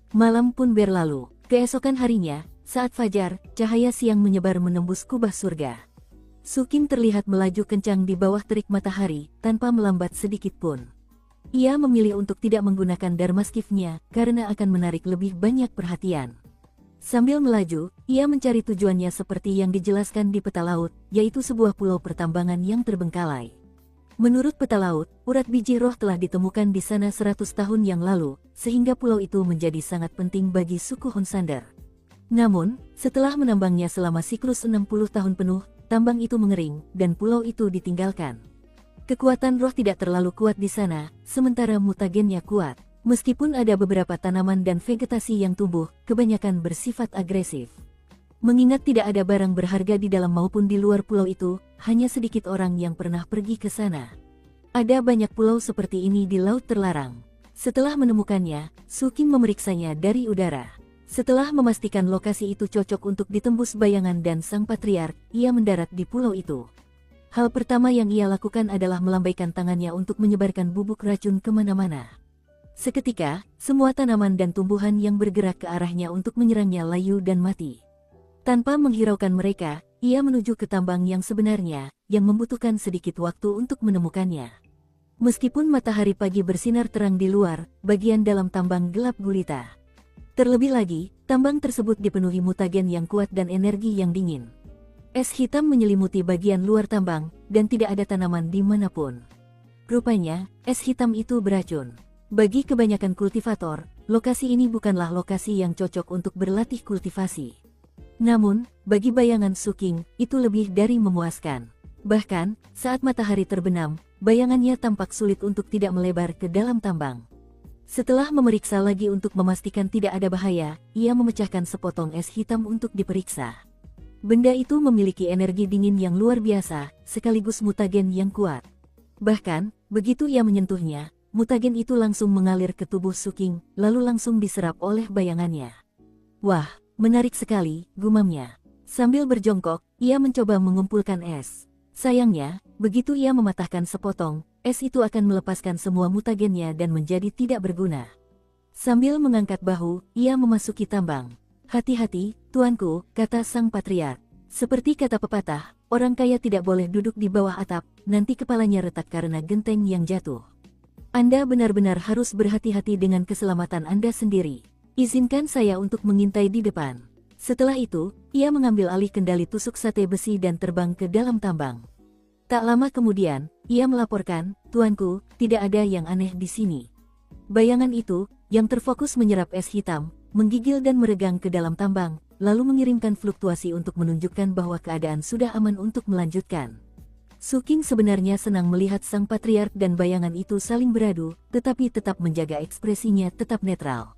Malam pun berlalu. Keesokan harinya, saat fajar, cahaya siang menyebar menembus kubah surga. Suking terlihat melaju kencang di bawah terik matahari, tanpa melambat sedikit pun. Ia memilih untuk tidak menggunakan Dharma Skiff-nya, karena akan menarik lebih banyak perhatian. Sambil melaju, ia mencari tujuannya seperti yang dijelaskan di peta laut, yaitu sebuah pulau pertambangan yang terbengkalai. Menurut peta laut, urat biji roh telah ditemukan di sana 100 tahun yang lalu, sehingga pulau itu menjadi sangat penting bagi suku Honsander. Namun, setelah menambangnya selama siklus 60 tahun penuh, tambang itu mengering, dan pulau itu ditinggalkan. Kekuatan roh tidak terlalu kuat di sana, sementara mutagennya kuat. Meskipun ada beberapa tanaman dan vegetasi yang tumbuh, kebanyakan bersifat agresif. Mengingat tidak ada barang berharga di dalam maupun di luar pulau itu, hanya sedikit orang yang pernah pergi ke sana. Ada banyak pulau seperti ini di Laut Terlarang. Setelah menemukannya, Suking memeriksanya dari udara. Setelah memastikan lokasi itu cocok untuk ditembus bayangan dan sang patriark, ia mendarat di pulau itu. Hal pertama yang ia lakukan adalah melambaikan tangannya untuk menyebarkan bubuk racun kemana-mana. Seketika, semua tanaman dan tumbuhan yang bergerak ke arahnya untuk menyerangnya layu dan mati. Tanpa menghiraukan mereka, ia menuju ke tambang yang sebenarnya, yang membutuhkan sedikit waktu untuk menemukannya. Meskipun matahari pagi bersinar terang di luar, bagian dalam tambang gelap gulita. Terlebih lagi, tambang tersebut dipenuhi mutagen yang kuat dan energi yang dingin. Es hitam menyelimuti bagian luar tambang, dan tidak ada tanaman dimanapun. Rupanya, es hitam itu beracun. Bagi kebanyakan kultivator, lokasi ini bukanlah lokasi yang cocok untuk berlatih kultivasi. Namun, bagi bayangan Su Qing, itu lebih dari memuaskan. Bahkan, saat matahari terbenam, bayangannya tampak sulit untuk tidak melebar ke dalam tambang. Setelah memeriksa lagi untuk memastikan tidak ada bahaya, ia memecahkan sepotong es hitam untuk diperiksa. Benda itu memiliki energi dingin yang luar biasa, sekaligus mutagen yang kuat. Bahkan, begitu ia menyentuhnya, mutagen itu langsung mengalir ke tubuh Su Qing, lalu langsung diserap oleh bayangannya. Wah, menarik sekali, gumamnya. Sambil berjongkok, ia mencoba mengumpulkan es. Sayangnya, begitu ia mematahkan sepotong, es itu akan melepaskan semua mutagennya dan menjadi tidak berguna. Sambil mengangkat bahu, ia memasuki tambang. Hati-hati, tuanku, kata sang patriark. Seperti kata pepatah, orang kaya tidak boleh duduk di bawah atap, nanti kepalanya retak karena genteng yang jatuh. Anda benar-benar harus berhati-hati dengan keselamatan Anda sendiri. Izinkan saya untuk mengintai di depan. Setelah itu, ia mengambil alih kendali tusuk sate besi dan terbang ke dalam tambang. Tak lama kemudian, ia melaporkan, "Tuanku, tidak ada yang aneh di sini." Bayangan itu, yang terfokus menyerap es hitam, menggigil dan meregang ke dalam tambang, lalu mengirimkan fluktuasi untuk menunjukkan bahwa keadaan sudah aman untuk melanjutkan. Su Qing sebenarnya senang melihat sang patriark dan bayangan itu saling beradu, tetapi tetap menjaga ekspresinya tetap netral.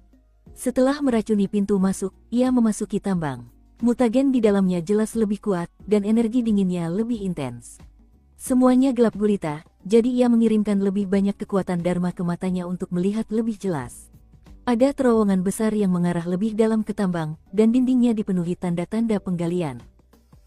Setelah meracuni pintu masuk, ia memasuki tambang. Mutagen di dalamnya jelas lebih kuat, dan energi dinginnya lebih intens. Semuanya gelap gulita, jadi ia mengirimkan lebih banyak kekuatan Dharma ke matanya untuk melihat lebih jelas. Ada terowongan besar yang mengarah lebih dalam ke tambang, dan dindingnya dipenuhi tanda-tanda penggalian.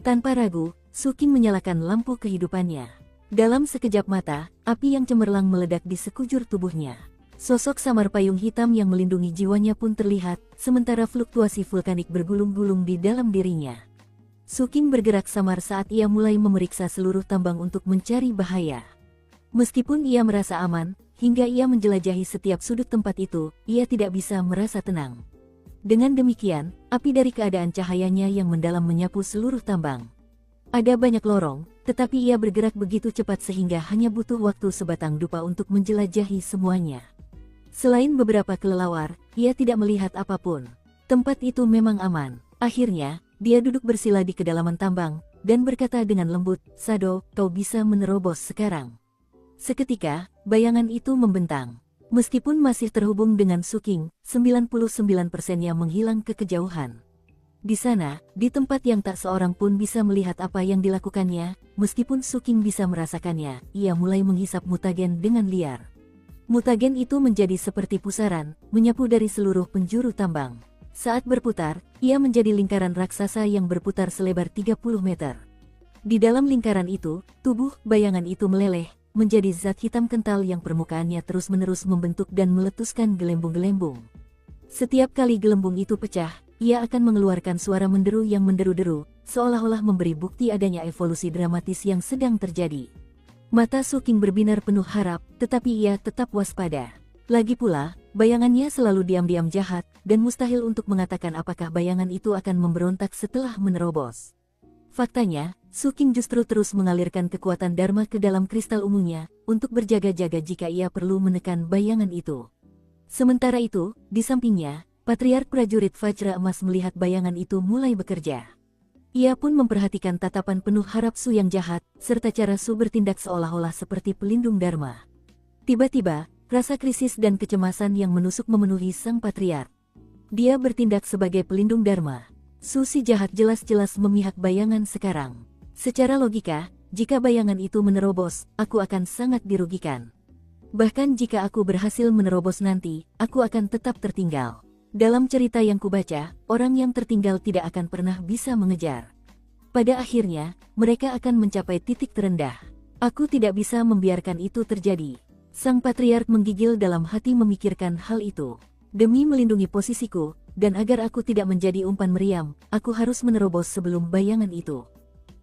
Tanpa ragu, Su Qing menyalakan lampu kehidupannya. Dalam sekejap mata, api yang cemerlang meledak di sekujur tubuhnya. Sosok samar payung hitam yang melindungi jiwanya pun terlihat, sementara fluktuasi vulkanik bergulung-gulung di dalam dirinya. Su Qing bergerak samar saat ia mulai memeriksa seluruh tambang untuk mencari bahaya. Meskipun ia merasa aman, hingga ia menjelajahi setiap sudut tempat itu, ia tidak bisa merasa tenang. Dengan demikian, api dari keadaan cahayanya yang mendalam menyapu seluruh tambang. Ada banyak lorong, tetapi ia bergerak begitu cepat sehingga hanya butuh waktu sebatang dupa untuk menjelajahi semuanya. Selain beberapa kelelawar, ia tidak melihat apapun. Tempat itu memang aman. Akhirnya, dia duduk bersila di kedalaman tambang, dan berkata dengan lembut, "Sado, kau bisa menerobos sekarang." Seketika, bayangan itu membentang. Meskipun masih terhubung dengan Su Qing, 99%-nya menghilang ke kejauhan. Di sana, di tempat yang tak seorang pun bisa melihat apa yang dilakukannya, meskipun Su Qing bisa merasakannya, ia mulai menghisap mutagen dengan liar. Mutagen itu menjadi seperti pusaran, menyapu dari seluruh penjuru tambang. Saat berputar, ia menjadi lingkaran raksasa yang berputar selebar 30 meter. Di dalam lingkaran itu, tubuh bayangan itu meleleh, menjadi zat hitam kental yang permukaannya terus-menerus membentuk dan meletuskan gelembung-gelembung. Setiap kali gelembung itu pecah, ia akan mengeluarkan suara menderu yang menderu-deru, seolah-olah memberi bukti adanya evolusi dramatis yang sedang terjadi. Mata Su Qing berbinar penuh harap, tetapi ia tetap waspada. Lagi pula, bayangannya selalu diam-diam jahat, dan mustahil untuk mengatakan apakah bayangan itu akan memberontak setelah menerobos. Faktanya, Su Qing justru terus mengalirkan kekuatan Dharma ke dalam kristal ungunya, untuk berjaga-jaga jika ia perlu menekan bayangan itu. Sementara itu, di sampingnya, Patriark prajurit Vajra Emas melihat bayangan itu mulai bekerja. Ia pun memperhatikan tatapan penuh harap Su yang jahat, serta cara Su bertindak seolah-olah seperti pelindung Dharma. Tiba-tiba, rasa krisis dan kecemasan yang menusuk memenuhi sang Patriark. Dia bertindak sebagai pelindung Dharma. Su si jahat jelas-jelas memihak bayangan sekarang. Secara logika, jika bayangan itu menerobos, aku akan sangat dirugikan. Bahkan jika aku berhasil menerobos nanti, aku akan tetap tertinggal. Dalam cerita yang kubaca, orang yang tertinggal tidak akan pernah bisa mengejar. Pada akhirnya, mereka akan mencapai titik terendah. Aku tidak bisa membiarkan itu terjadi. Sang patriark menggigil dalam hati memikirkan hal itu. Demi melindungi posisiku, dan agar aku tidak menjadi umpan meriam, aku harus menerobos sebelum bayangan itu.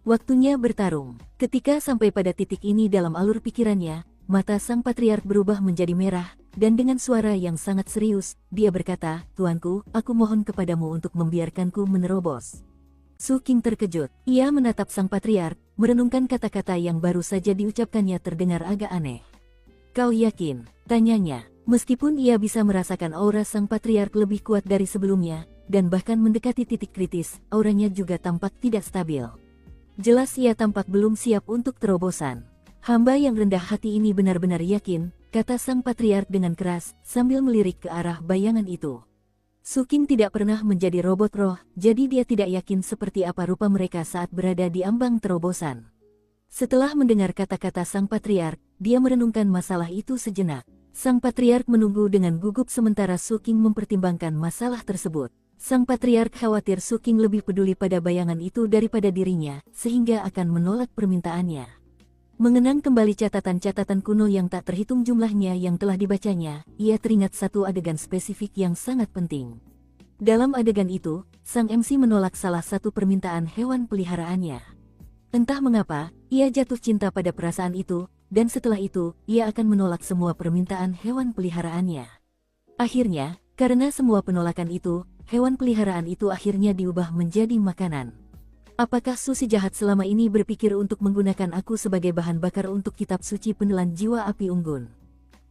Waktunya bertarung. Ketika sampai pada titik ini dalam alur pikirannya, mata sang patriark berubah menjadi merah, dan dengan suara yang sangat serius, dia berkata, "Tuanku, aku mohon kepadamu untuk membiarkanku menerobos." Su Qing terkejut. Ia menatap sang patriark, merenungkan kata-kata yang baru saja diucapkannya terdengar agak aneh. "Kau yakin?" tanyanya. Meskipun ia bisa merasakan aura sang patriark lebih kuat dari sebelumnya, dan bahkan mendekati titik kritis, auranya juga tampak tidak stabil. Jelas ia tampak belum siap untuk terobosan. "Hamba yang rendah hati ini benar-benar yakin," kata sang patriark dengan keras, sambil melirik ke arah bayangan itu. Su Qing tidak pernah menjadi robot roh, jadi dia tidak yakin seperti apa rupa mereka saat berada di ambang terobosan. Setelah mendengar kata-kata sang patriark, dia merenungkan masalah itu sejenak. Sang patriark menunggu dengan gugup sementara Su Qing mempertimbangkan masalah tersebut. Sang patriark khawatir Su Qing lebih peduli pada bayangan itu daripada dirinya, sehingga akan menolak permintaannya. Mengenang kembali catatan-catatan kuno yang tak terhitung jumlahnya yang telah dibacanya, ia teringat satu adegan spesifik yang sangat penting. Dalam adegan itu, sang MC menolak salah satu permintaan hewan peliharaannya. Entah mengapa, ia jatuh cinta pada perasaan itu, dan setelah itu, ia akan menolak semua permintaan hewan peliharaannya. Akhirnya, karena semua penolakan itu, hewan peliharaan itu akhirnya diubah menjadi makanan. Apakah Su si jahat selama ini berpikir untuk menggunakan aku sebagai bahan bakar untuk kitab suci penelan jiwa api unggun?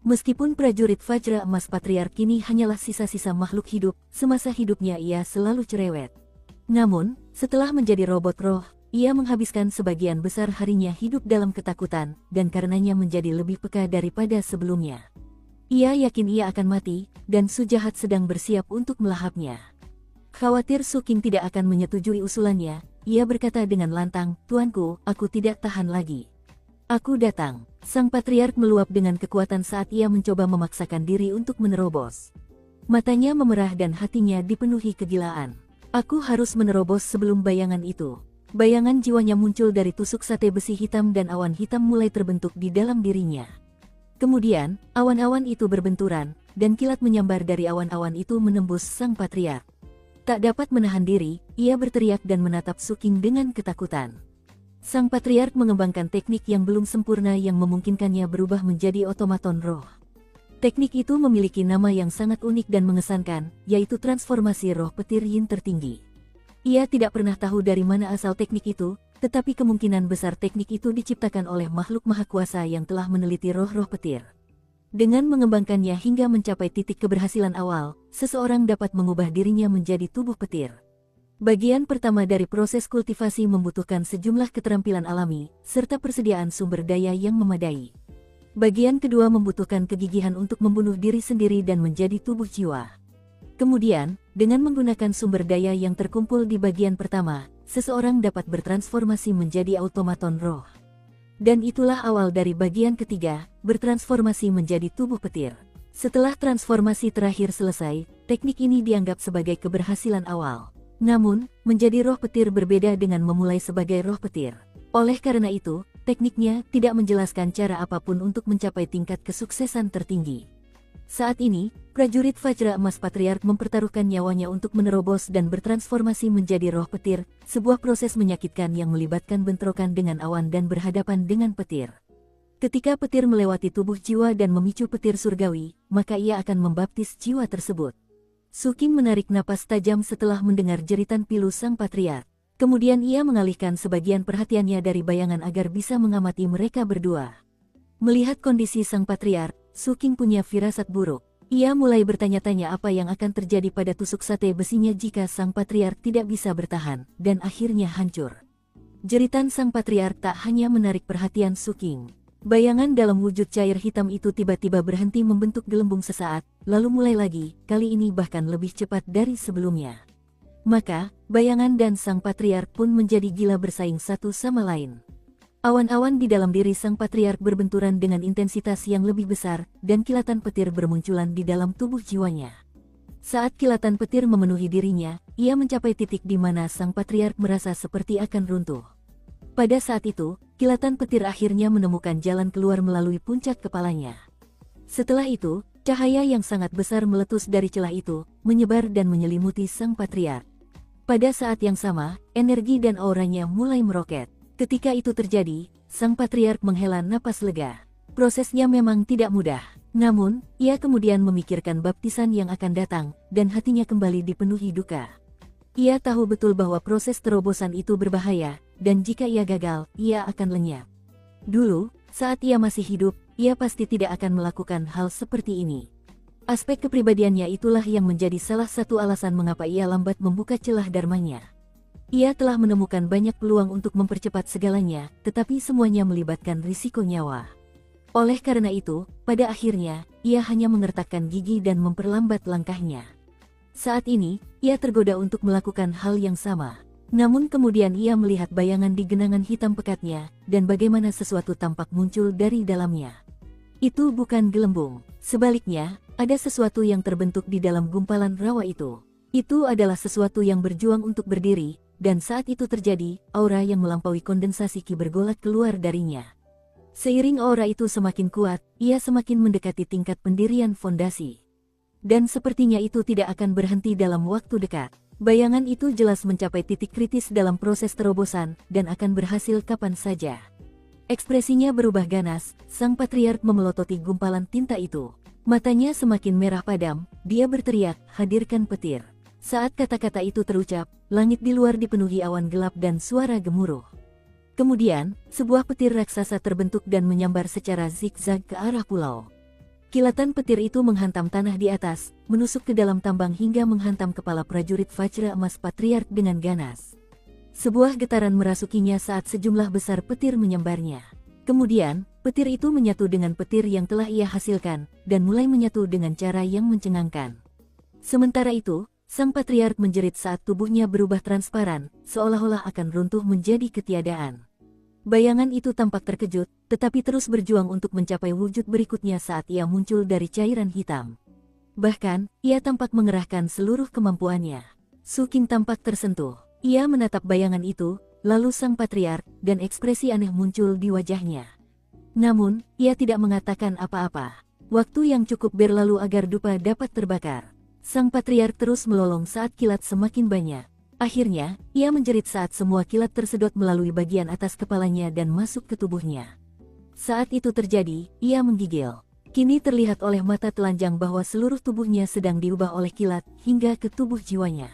Meskipun prajurit Vajra Emas Patriark kini hanyalah sisa-sisa makhluk hidup, semasa hidupnya ia selalu cerewet. Namun, setelah menjadi robot roh, ia menghabiskan sebagian besar harinya hidup dalam ketakutan, dan karenanya menjadi lebih peka daripada sebelumnya. Ia yakin ia akan mati, dan Su jahat sedang bersiap untuk melahapnya. Khawatir Su Qing tidak akan menyetujui usulannya, ia berkata dengan lantang, "Tuanku, aku tidak tahan lagi. Aku datang." Sang patriark meluap dengan kekuatan saat ia mencoba memaksakan diri untuk menerobos. Matanya memerah dan hatinya dipenuhi kegilaan. "Aku harus menerobos sebelum bayangan itu." Bayangan jiwanya muncul dari tusuk sate besi hitam dan awan hitam mulai terbentuk di dalam dirinya. Kemudian, awan-awan itu berbenturan, dan kilat menyambar dari awan-awan itu menembus sang patriark. Tak dapat menahan diri, ia berteriak dan menatap Su Qing dengan ketakutan. Sang patriark mengembangkan teknik yang belum sempurna yang memungkinkannya berubah menjadi otomaton roh. Teknik itu memiliki nama yang sangat unik dan mengesankan, yaitu transformasi roh petir yin tertinggi. Ia tidak pernah tahu dari mana asal teknik itu, tetapi kemungkinan besar teknik itu diciptakan oleh makhluk maha kuasa yang telah meneliti roh-roh petir. Dengan mengembangkannya hingga mencapai titik keberhasilan awal, seseorang dapat mengubah dirinya menjadi tubuh petir. Bagian pertama dari proses kultivasi membutuhkan sejumlah keterampilan alami, serta persediaan sumber daya yang memadai. Bagian kedua membutuhkan kegigihan untuk membunuh diri sendiri dan menjadi tubuh jiwa. Kemudian, dengan menggunakan sumber daya yang terkumpul di bagian pertama, seseorang dapat bertransformasi menjadi automaton roh. Dan itulah awal dari bagian ketiga, bertransformasi menjadi tubuh petir. Setelah transformasi terakhir selesai, teknik ini dianggap sebagai keberhasilan awal. Namun, menjadi roh petir berbeda dengan memulai sebagai roh petir. Oleh karena itu, tekniknya tidak menjelaskan cara apapun untuk mencapai tingkat kesuksesan tertinggi. Saat ini, prajurit Vajra Emas Patriark mempertaruhkan nyawanya untuk menerobos dan bertransformasi menjadi roh petir, sebuah proses menyakitkan yang melibatkan bentrokan dengan awan dan berhadapan dengan petir. Ketika petir melewati tubuh jiwa dan memicu petir surgawi, maka ia akan membaptis jiwa tersebut. Su Qing menarik napas tajam setelah mendengar jeritan pilu sang patriark. Kemudian ia mengalihkan sebagian perhatiannya dari bayangan agar bisa mengamati mereka berdua. Melihat kondisi sang patriark, Su Qing punya firasat buruk. Ia mulai bertanya-tanya apa yang akan terjadi pada tusuk sate besinya jika sang patriark tidak bisa bertahan, dan akhirnya hancur. Jeritan sang patriark tak hanya menarik perhatian Su Qing. Bayangan dalam wujud cair hitam itu tiba-tiba berhenti membentuk gelembung sesaat, lalu mulai lagi, kali ini bahkan lebih cepat dari sebelumnya. Maka, bayangan dan sang patriark pun menjadi gila bersaing satu sama lain. Awan-awan di dalam diri sang patriark berbenturan dengan intensitas yang lebih besar, dan kilatan petir bermunculan di dalam tubuh jiwanya. Saat kilatan petir memenuhi dirinya, ia mencapai titik di mana sang patriark merasa seperti akan runtuh. Pada saat itu, kilatan petir akhirnya menemukan jalan keluar melalui puncak kepalanya. Setelah itu, cahaya yang sangat besar meletus dari celah itu, menyebar dan menyelimuti sang patriark. Pada saat yang sama, energi dan auranya mulai meroket. Ketika itu terjadi, sang patriark menghela napas lega. Prosesnya memang tidak mudah. Namun, ia kemudian memikirkan baptisan yang akan datang, dan hatinya kembali dipenuhi duka. Ia tahu betul bahwa proses terobosan itu berbahaya, dan jika ia gagal, ia akan lenyap. Dulu, saat ia masih hidup, ia pasti tidak akan melakukan hal seperti ini. Aspek kepribadiannya itulah yang menjadi salah satu alasan mengapa ia lambat membuka celah dharmanya. Ia telah menemukan banyak peluang untuk mempercepat segalanya, tetapi semuanya melibatkan risiko nyawa. Oleh karena itu, pada akhirnya, ia hanya mengertakkan gigi dan memperlambat langkahnya. Saat ini, ia tergoda untuk melakukan hal yang sama. Namun kemudian ia melihat bayangan di genangan hitam pekatnya, dan bagaimana sesuatu tampak muncul dari dalamnya. Itu bukan gelembung. Sebaliknya, ada sesuatu yang terbentuk di dalam gumpalan rawa itu. Itu adalah sesuatu yang berjuang untuk berdiri, dan saat itu terjadi, aura yang melampaui kondensasi ki bergolak keluar darinya. Seiring aura itu semakin kuat, ia semakin mendekati tingkat pendirian fondasi. Dan sepertinya itu tidak akan berhenti dalam waktu dekat. Bayangan itu jelas mencapai titik kritis dalam proses terobosan, dan akan berhasil kapan saja. Ekspresinya berubah ganas, sang patriark memelototi gumpalan tinta itu. Matanya semakin merah padam, dia berteriak, "Hadirkan petir." Saat kata-kata itu terucap, langit di luar dipenuhi awan gelap dan suara gemuruh. Kemudian, sebuah petir raksasa terbentuk dan menyambar secara zigzag ke arah pulau. Kilatan petir itu menghantam tanah di atas, menusuk ke dalam tambang hingga menghantam kepala prajurit Vajra emas patriark dengan ganas. Sebuah getaran merasukinya saat sejumlah besar petir menyambarnya. Kemudian, petir itu menyatu dengan petir yang telah ia hasilkan, dan mulai menyatu dengan cara yang mencengangkan. Sementara itu, sang patriark menjerit saat tubuhnya berubah transparan, seolah-olah akan runtuh menjadi ketiadaan. Bayangan itu tampak terkejut, tetapi terus berjuang untuk mencapai wujud berikutnya saat ia muncul dari cairan hitam. Bahkan, ia tampak mengerahkan seluruh kemampuannya. Su Qing tampak tersentuh. Ia menatap bayangan itu, lalu sang patriark, dan ekspresi aneh muncul di wajahnya. Namun, ia tidak mengatakan apa-apa. Waktu yang cukup berlalu agar dupa dapat terbakar. Sang patriark terus melolong saat kilat semakin banyak. Akhirnya, ia menjerit saat semua kilat tersedot melalui bagian atas kepalanya dan masuk ke tubuhnya. Saat itu terjadi, ia menggigil. Kini terlihat oleh mata telanjang bahwa seluruh tubuhnya sedang diubah oleh kilat, hingga ke tubuh jiwanya.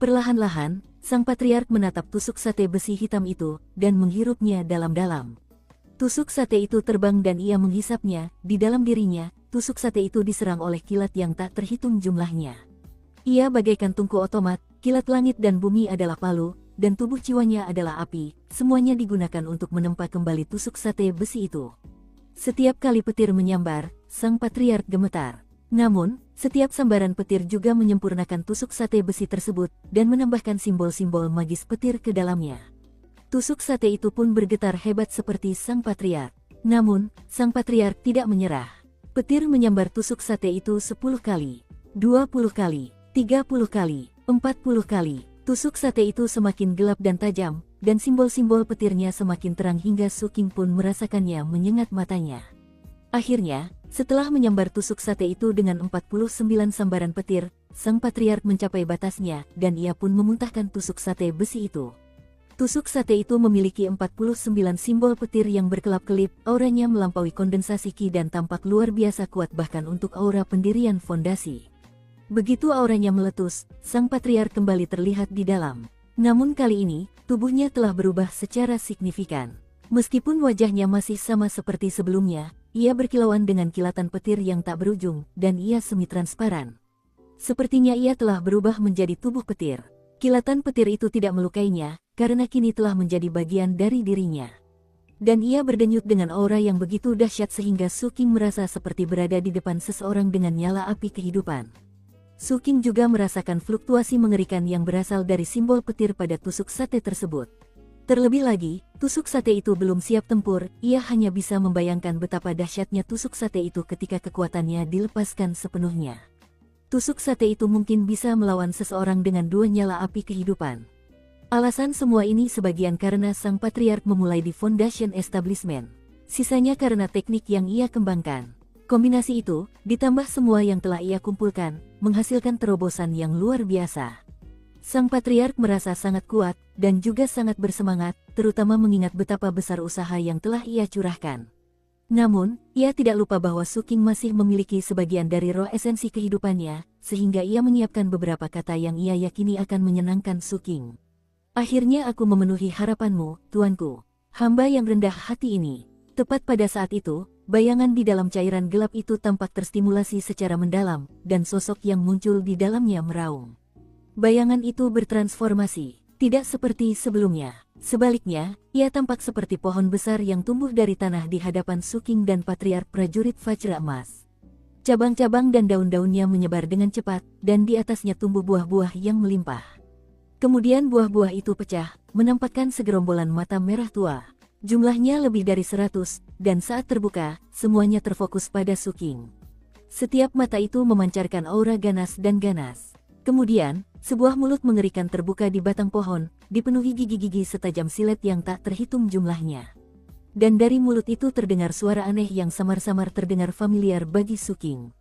Perlahan-lahan, sang patriark menatap tusuk sate besi hitam itu, dan menghirupnya dalam-dalam. Tusuk sate itu terbang dan ia menghisapnya, di dalam dirinya, tusuk sate itu diserang oleh kilat yang tak terhitung jumlahnya. Ia bagaikan tungku otomat, kilat langit dan bumi adalah palu, dan tubuh jiwanya adalah api, semuanya digunakan untuk menempa kembali tusuk sate besi itu. Setiap kali petir menyambar, sang patriark gemetar. Namun, setiap sambaran petir juga menyempurnakan tusuk sate besi tersebut, dan menambahkan simbol-simbol magis petir ke dalamnya. Tusuk sate itu pun bergetar hebat seperti sang patriark. Namun, sang patriark tidak menyerah. Petir menyambar tusuk sate itu 10 kali, 20 kali, 30 kali, 40 kali. Tusuk sate itu semakin gelap dan tajam, dan simbol-simbol petirnya semakin terang hingga Su Qing pun merasakannya menyengat matanya. Akhirnya, setelah menyambar tusuk sate itu dengan 49 sambaran petir, sang patriark mencapai batasnya, dan ia pun memuntahkan tusuk sate besi itu. Tusuk sate itu memiliki 49 simbol petir yang berkelap-kelip, auranya melampaui kondensasi ki dan tampak luar biasa kuat bahkan untuk aura pendirian fondasi. Begitu auranya meletus, sang patriark kembali terlihat di dalam. Namun kali ini, tubuhnya telah berubah secara signifikan. Meskipun wajahnya masih sama seperti sebelumnya, ia berkilauan dengan kilatan petir yang tak berujung, dan ia semi-transparan. Sepertinya ia telah berubah menjadi tubuh petir. Kilatan petir itu tidak melukainya, karena kini telah menjadi bagian dari dirinya. Dan ia berdenyut dengan aura yang begitu dahsyat sehingga Su Qing merasa seperti berada di depan seseorang dengan nyala api kehidupan. Su Qing juga merasakan fluktuasi mengerikan yang berasal dari simbol petir pada tusuk sate tersebut. Terlebih lagi, tusuk sate itu belum siap tempur, ia hanya bisa membayangkan betapa dahsyatnya tusuk sate itu ketika kekuatannya dilepaskan sepenuhnya. Tusuk sate itu mungkin bisa melawan seseorang dengan 2 nyala api kehidupan. Alasan semua ini sebagian karena sang patriark memulai di Foundation Establishment. Sisanya karena teknik yang ia kembangkan. Kombinasi itu, ditambah semua yang telah ia kumpulkan, menghasilkan terobosan yang luar biasa. Sang patriark merasa sangat kuat, dan juga sangat bersemangat, terutama mengingat betapa besar usaha yang telah ia curahkan. Namun, ia tidak lupa bahwa Suking masih memiliki sebagian dari roh esensi kehidupannya, sehingga ia menyiapkan beberapa kata yang ia yakini akan menyenangkan Suking. Akhirnya aku memenuhi harapanmu, tuanku. Hamba yang rendah hati ini. Tepat pada saat itu, bayangan di dalam cairan gelap itu tampak terstimulasi secara mendalam, dan sosok yang muncul di dalamnya meraung. Bayangan itu bertransformasi, tidak seperti sebelumnya. Sebaliknya, ia tampak seperti pohon besar yang tumbuh dari tanah di hadapan Suking dan patriark prajurit Vajra Emas. Cabang-cabang dan daun-daunnya menyebar dengan cepat, dan di atasnya tumbuh buah-buah yang melimpah. Kemudian buah-buah itu pecah, menampakkan segerombolan mata merah tua. Jumlahnya lebih dari 100, dan saat terbuka, semuanya terfokus pada Suking. Setiap mata itu memancarkan aura ganas dan ganas. Kemudian, sebuah mulut mengerikan terbuka di batang pohon, dipenuhi gigi-gigi setajam silet yang tak terhitung jumlahnya. Dan dari mulut itu terdengar suara aneh yang samar-samar terdengar familiar bagi Suking.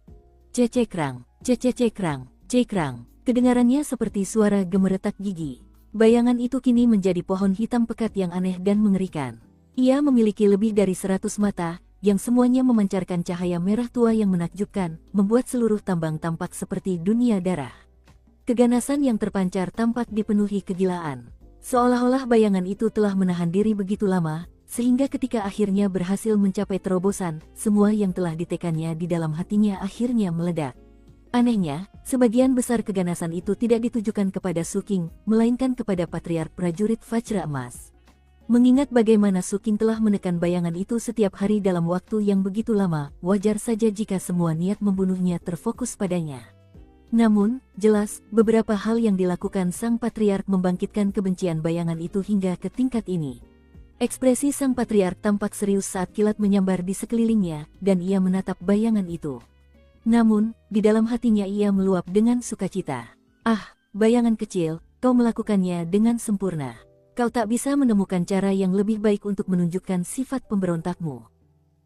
Cecekrang, cecekrang, cekrang. Kedengarannya seperti suara gemeretak gigi. Bayangan itu kini menjadi pohon hitam pekat yang aneh dan mengerikan. Ia memiliki lebih dari 100 mata, yang semuanya memancarkan cahaya merah tua yang menakjubkan, membuat seluruh tambang tampak seperti dunia darah. Keganasan yang terpancar tampak dipenuhi kegilaan. Seolah-olah bayangan itu telah menahan diri begitu lama, sehingga ketika akhirnya berhasil mencapai terobosan, semua yang telah ditekannya di dalam hatinya akhirnya meledak. Anehnya, sebagian besar keganasan itu tidak ditujukan kepada Suking, melainkan kepada patriark prajurit Vajra Emas. Mengingat bagaimana Suking telah menekan bayangan itu setiap hari dalam waktu yang begitu lama, wajar saja jika semua niat membunuhnya terfokus padanya. Namun, jelas, beberapa hal yang dilakukan sang patriark membangkitkan kebencian bayangan itu hingga ke tingkat ini. Ekspresi sang patriark tampak serius saat kilat menyambar di sekelilingnya, dan ia menatap bayangan itu. Namun, di dalam hatinya ia meluap dengan sukacita. Ah, bayangan kecil, kau melakukannya dengan sempurna. Kau tak bisa menemukan cara yang lebih baik untuk menunjukkan sifat pemberontakmu.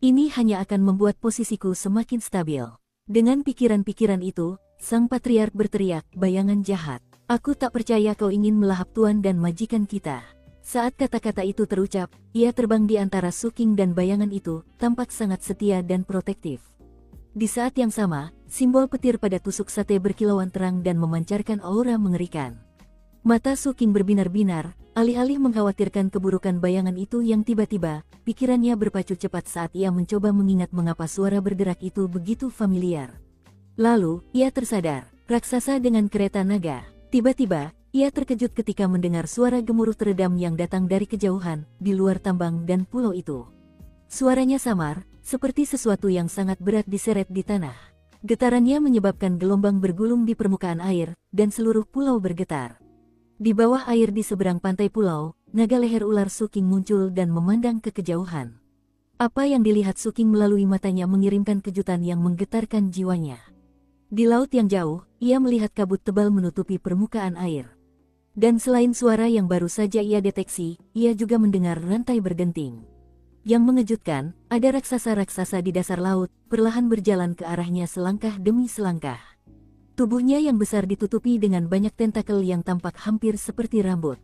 Ini hanya akan membuat posisiku semakin stabil. Dengan pikiran-pikiran itu, sang patriark berteriak, bayangan jahat. Aku tak percaya kau ingin melahap tuan dan majikan kita. Saat kata-kata itu terucap, ia terbang di antara Suking dan bayangan itu, tampak sangat setia dan protektif. Di saat yang sama, simbol petir pada tusuk sate berkilauan terang dan memancarkan aura mengerikan. Mata Suking berbinar-binar, alih-alih mengkhawatirkan keburukan bayangan itu yang tiba-tiba, pikirannya berpacu cepat saat ia mencoba mengingat mengapa suara berderak itu begitu familiar. Lalu, ia tersadar, raksasa dengan kereta naga. Tiba-tiba, ia terkejut ketika mendengar suara gemuruh teredam yang datang dari kejauhan, di luar tambang dan pulau itu. Suaranya samar, seperti sesuatu yang sangat berat diseret di tanah. Getarannya menyebabkan gelombang bergulung di permukaan air, dan seluruh pulau bergetar. Di bawah air di seberang pantai pulau, naga leher ular Suking muncul dan memandang ke kejauhan. Apa yang dilihat Suking melalui matanya mengirimkan kejutan yang menggetarkan jiwanya. Di laut yang jauh, ia melihat kabut tebal menutupi permukaan air. Dan selain suara yang baru saja ia deteksi, ia juga mendengar rantai berdenting. Yang mengejutkan, ada raksasa-raksasa di dasar laut, perlahan berjalan ke arahnya selangkah demi selangkah. Tubuhnya yang besar ditutupi dengan banyak tentakel yang tampak hampir seperti rambut.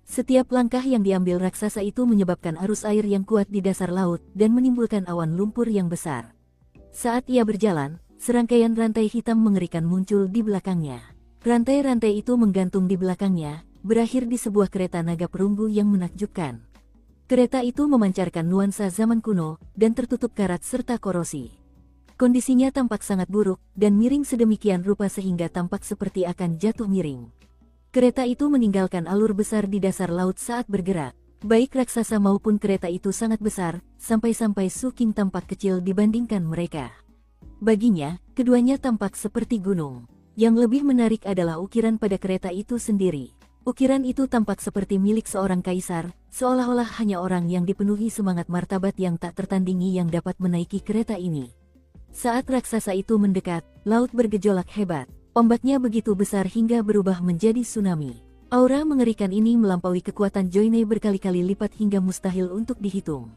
Setiap langkah yang diambil raksasa itu menyebabkan arus air yang kuat di dasar laut dan menimbulkan awan lumpur yang besar. Saat ia berjalan, serangkaian rantai hitam mengerikan muncul di belakangnya. Rantai-rantai itu menggantung di belakangnya, berakhir di sebuah kereta naga perunggu yang menakjubkan. Kereta itu memancarkan nuansa zaman kuno, dan tertutup karat serta korosi. Kondisinya tampak sangat buruk, dan miring sedemikian rupa sehingga tampak seperti akan jatuh miring. Kereta itu meninggalkan alur besar di dasar laut saat bergerak. Baik raksasa maupun kereta itu sangat besar, sampai-sampai Suking tampak kecil dibandingkan mereka. Baginya, keduanya tampak seperti gunung. Yang lebih menarik adalah ukiran pada kereta itu sendiri. Ukiran itu tampak seperti milik seorang kaisar, seolah-olah hanya orang yang dipenuhi semangat martabat yang tak tertandingi yang dapat menaiki kereta ini. Saat raksasa itu mendekat, laut bergejolak hebat. Ombaknya begitu besar hingga berubah menjadi tsunami. Aura mengerikan ini melampaui kekuatan Joyne berkali-kali lipat hingga mustahil untuk dihitung.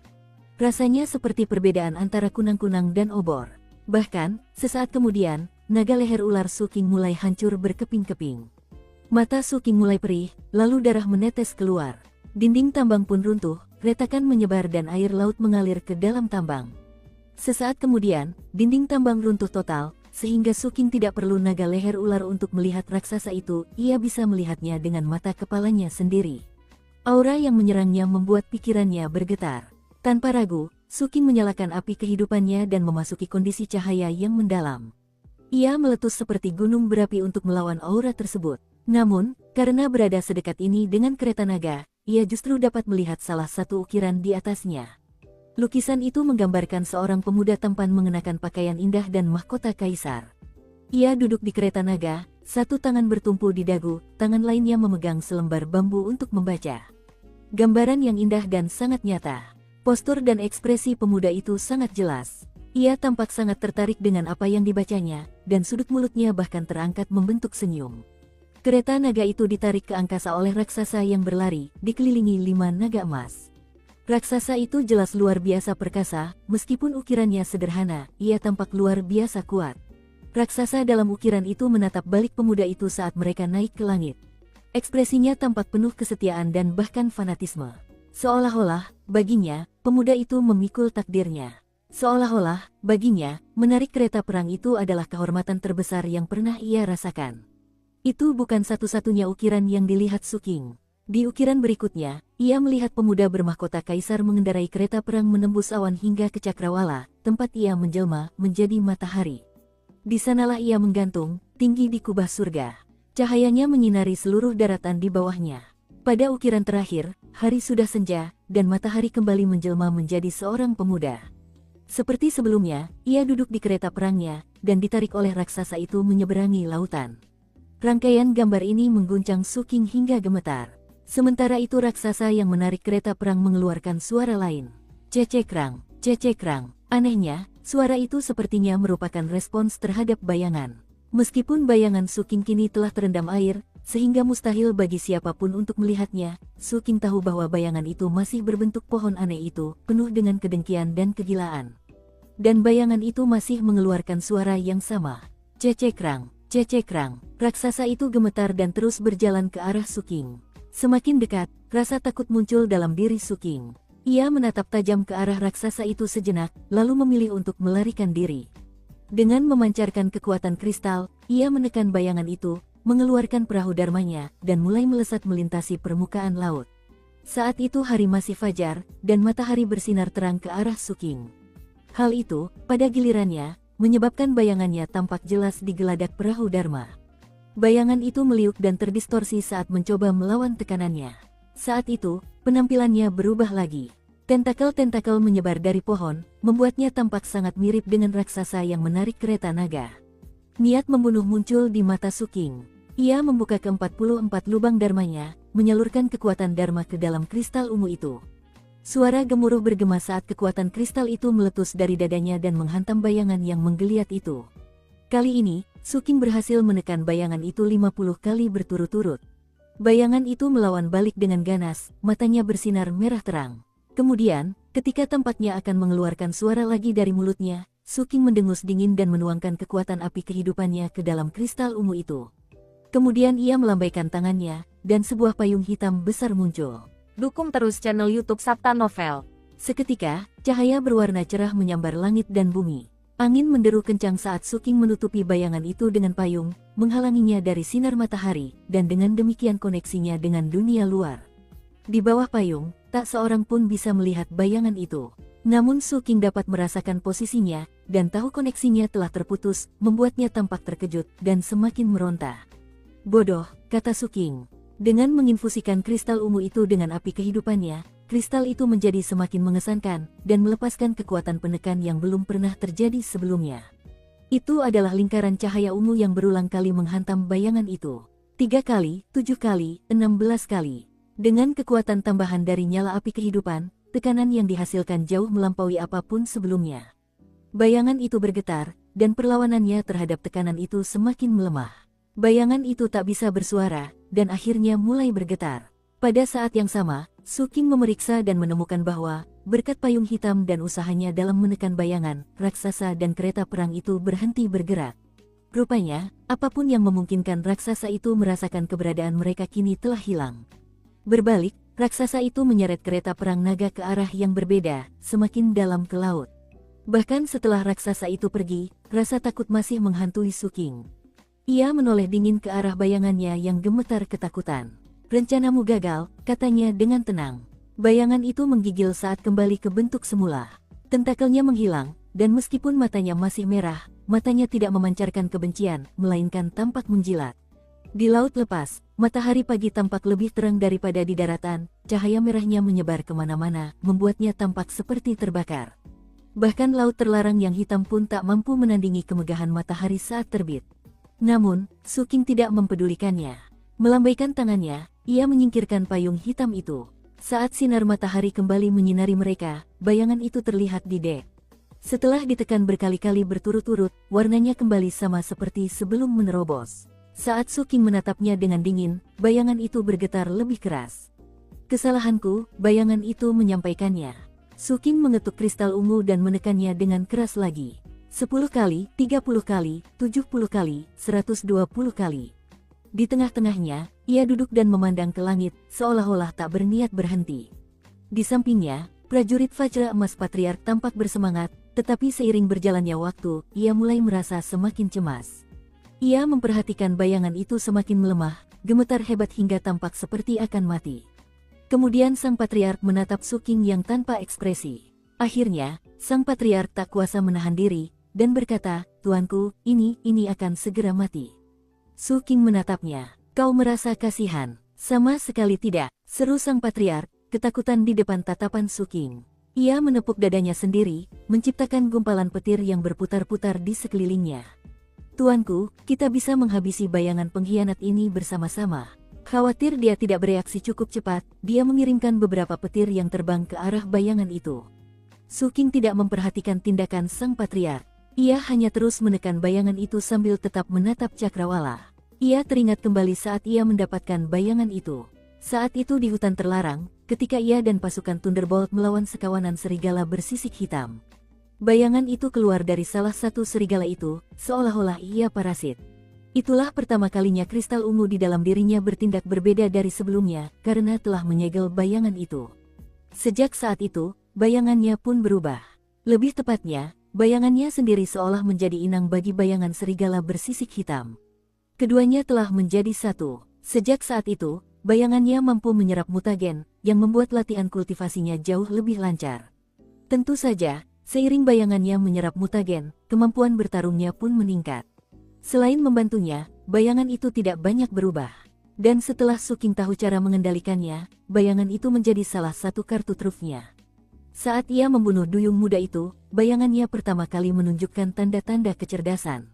Rasanya seperti perbedaan antara kunang-kunang dan obor. Bahkan, sesaat kemudian, naga leher ular Suking mulai hancur berkeping-keping. Mata Suking mulai perih, lalu darah menetes keluar. Dinding tambang pun runtuh, retakan menyebar dan air laut mengalir ke dalam tambang. Sesaat kemudian, dinding tambang runtuh total, sehingga Suking tidak perlu naga leher ular untuk melihat raksasa itu, ia bisa melihatnya dengan mata kepalanya sendiri. Aura yang menyerangnya membuat pikirannya bergetar. Tanpa ragu, Suking menyalakan api kehidupannya dan memasuki kondisi cahaya yang mendalam. Ia meletus seperti gunung berapi untuk melawan aura tersebut. Namun, karena berada sedekat ini dengan kereta naga, ia justru dapat melihat salah satu ukiran di atasnya. Lukisan itu menggambarkan seorang pemuda tampan mengenakan pakaian indah dan mahkota kaisar. Ia duduk di kereta naga, satu tangan bertumpu di dagu, tangan lainnya memegang selembar bambu untuk membaca. Gambaran yang indah dan sangat nyata. Postur dan ekspresi pemuda itu sangat jelas. Ia tampak sangat tertarik dengan apa yang dibacanya, dan sudut mulutnya bahkan terangkat membentuk senyum. Kereta naga itu ditarik ke angkasa oleh raksasa yang berlari, dikelilingi 5 naga emas. Raksasa itu jelas luar biasa perkasa, meskipun ukirannya sederhana, ia tampak luar biasa kuat. Raksasa dalam ukiran itu menatap balik pemuda itu saat mereka naik ke langit. Ekspresinya tampak penuh kesetiaan dan bahkan fanatisme. Seolah-olah, baginya, pemuda itu memikul takdirnya. Seolah-olah, baginya, menarik kereta perang itu adalah kehormatan terbesar yang pernah ia rasakan. Itu bukan satu-satunya ukiran yang dilihat Suking. Di ukiran berikutnya, ia melihat pemuda bermahkota kaisar mengendarai kereta perang menembus awan hingga ke Cakrawala, tempat ia menjelma menjadi matahari. Di sanalah ia menggantung, tinggi di kubah surga. Cahayanya menyinari seluruh daratan di bawahnya. Pada ukiran terakhir, hari sudah senja, dan matahari kembali menjelma menjadi seorang pemuda. Seperti sebelumnya, ia duduk di kereta perangnya, dan ditarik oleh raksasa itu menyeberangi lautan. Rangkaian gambar ini mengguncang Suking hingga gemetar. Sementara itu raksasa yang menarik kereta perang mengeluarkan suara lain. Cecekrang, cecekrang. Anehnya, suara itu sepertinya merupakan respons terhadap bayangan. Meskipun bayangan Suking kini telah terendam air, sehingga mustahil bagi siapapun untuk melihatnya, Suking tahu bahwa bayangan itu masih berbentuk pohon aneh itu, penuh dengan kedengkian dan kegilaan. Dan bayangan itu masih mengeluarkan suara yang sama. Cecekrang, cecekrang. Raksasa itu gemetar dan terus berjalan ke arah Suking. Semakin dekat, rasa takut muncul dalam diri Suking. Ia menatap tajam ke arah raksasa itu sejenak, lalu memilih untuk melarikan diri. Dengan memancarkan kekuatan kristal, ia menekan bayangan itu, mengeluarkan perahu dharmanya, dan mulai melesat melintasi permukaan laut. Saat itu hari masih fajar, dan matahari bersinar terang ke arah Suking. Hal itu, pada gilirannya, menyebabkan bayangannya tampak jelas di geladak perahu dharma. Bayangan itu meliuk dan terdistorsi saat mencoba melawan tekanannya. Saat itu, penampilannya berubah lagi. Tentakel-tentakel menyebar dari pohon, membuatnya tampak sangat mirip dengan raksasa yang menarik kereta naga. Niat membunuh muncul di mata Suking. Ia membuka ke-44 lubang dharmanya, menyalurkan kekuatan dharma ke dalam kristal ungu itu. Suara gemuruh bergema saat kekuatan kristal itu meletus dari dadanya dan menghantam bayangan yang menggeliat itu. Kali ini, Suking berhasil menekan bayangan itu 50 kali berturut-turut. Bayangan itu melawan balik dengan ganas, matanya bersinar merah terang. Kemudian, ketika tampaknya akan mengeluarkan suara lagi dari mulutnya, Suking mendengus dingin dan menuangkan kekuatan api kehidupannya ke dalam kristal ungu itu. Kemudian ia melambaikan tangannya, dan sebuah payung hitam besar muncul. Dukung terus channel YouTube Sabta Novel. Seketika, cahaya berwarna cerah menyambar langit dan bumi. Angin menderu kencang saat Suking menutupi bayangan itu dengan payung, menghalanginya dari sinar matahari, dan dengan demikian koneksinya dengan dunia luar. Di bawah payung, tak seorang pun bisa melihat bayangan itu. Namun Suking dapat merasakan posisinya, dan tahu koneksinya telah terputus, membuatnya tampak terkejut, dan semakin meronta. Bodoh, kata Suking. Dengan menginfusikan kristal ungu itu dengan api kehidupannya, kristal itu menjadi semakin mengesankan, dan melepaskan kekuatan penekan yang belum pernah terjadi sebelumnya. Itu adalah lingkaran cahaya ungu yang berulang kali menghantam bayangan itu. 3 kali, 7 kali, 16 kali. Dengan kekuatan tambahan dari nyala api kehidupan, tekanan yang dihasilkan jauh melampaui apapun sebelumnya. Bayangan itu bergetar, dan perlawanannya terhadap tekanan itu semakin melemah. Bayangan itu tak bisa bersuara, dan akhirnya mulai bergetar. Pada saat yang sama, Suking memeriksa dan menemukan bahwa berkat payung hitam dan usahanya dalam menekan bayangan, raksasa dan kereta perang itu berhenti bergerak. Rupanya, apapun yang memungkinkan raksasa itu merasakan keberadaan mereka kini telah hilang. Berbalik, raksasa itu menyeret kereta perang naga ke arah yang berbeda, semakin dalam ke laut. Bahkan setelah raksasa itu pergi, rasa takut masih menghantui Suking. Ia menoleh dingin ke arah bayangannya yang gemetar ketakutan. "Rencanamu gagal," katanya dengan tenang. Bayangan itu menggigil saat kembali ke bentuk semula. Tentakelnya menghilang, dan meskipun matanya masih merah, matanya tidak memancarkan kebencian, melainkan tampak menjilat. Di laut lepas, matahari pagi tampak lebih terang daripada di daratan, cahaya merahnya menyebar kemana-mana, membuatnya tampak seperti terbakar. Bahkan laut terlarang yang hitam pun tak mampu menandingi kemegahan matahari saat terbit. Namun, Suking tidak mempedulikannya. Melambaikan tangannya, ia menyingkirkan payung hitam itu. Saat sinar matahari kembali menyinari mereka, bayangan itu terlihat di dek. Setelah ditekan berkali-kali berturut-turut, warnanya kembali sama seperti sebelum menerobos. Saat Suking menatapnya dengan dingin, bayangan itu bergetar lebih keras. "Kesalahanku," bayangan itu menyampaikannya. Suking mengetuk kristal ungu dan menekannya dengan keras lagi. 10 kali, 30 kali, 70 kali, 120 kali. Di tengah-tengahnya, ia duduk dan memandang ke langit, seolah-olah tak berniat berhenti. Di sampingnya, prajurit Vajra Emas Patriark tampak bersemangat, tetapi seiring berjalannya waktu, ia mulai merasa semakin cemas. Ia memperhatikan bayangan itu semakin melemah, gemetar hebat hingga tampak seperti akan mati. Kemudian Sang Patriark menatap Suking yang tanpa ekspresi. Akhirnya, Sang Patriark tak kuasa menahan diri, dan berkata, "Tuanku, ini akan segera mati." Suking menatapnya. "Kau merasa kasihan?" "Sama sekali tidak," seru Sang Patriark, ketakutan di depan tatapan Suking. Ia menepuk dadanya sendiri, menciptakan gumpalan petir yang berputar-putar di sekelilingnya. "Tuanku, kita bisa menghabisi bayangan pengkhianat ini bersama-sama." Khawatir dia tidak bereaksi cukup cepat, dia mengirimkan beberapa petir yang terbang ke arah bayangan itu. Suking tidak memperhatikan tindakan Sang Patriark. Ia hanya terus menekan bayangan itu sambil tetap menatap cakrawala. Ia teringat kembali saat ia mendapatkan bayangan itu. Saat itu di hutan terlarang, ketika ia dan pasukan Thunderbolt melawan sekawanan serigala bersisik hitam. Bayangan itu keluar dari salah satu serigala itu, seolah-olah ia parasit. Itulah pertama kalinya kristal ungu di dalam dirinya bertindak berbeda dari sebelumnya, karena telah menyegel bayangan itu. Sejak saat itu, bayangannya pun berubah. Lebih tepatnya, bayangannya sendiri seolah menjadi inang bagi bayangan serigala bersisik hitam. Keduanya telah menjadi satu. Sejak saat itu, bayangannya mampu menyerap mutagen, yang membuat latihan kultivasinya jauh lebih lancar. Tentu saja, seiring bayangannya menyerap mutagen, kemampuan bertarungnya pun meningkat. Selain membantunya, bayangan itu tidak banyak berubah. Dan setelah Suking tahu cara mengendalikannya, bayangan itu menjadi salah satu kartu trufnya. Saat ia membunuh duyung muda itu, bayangannya pertama kali menunjukkan tanda-tanda kecerdasan.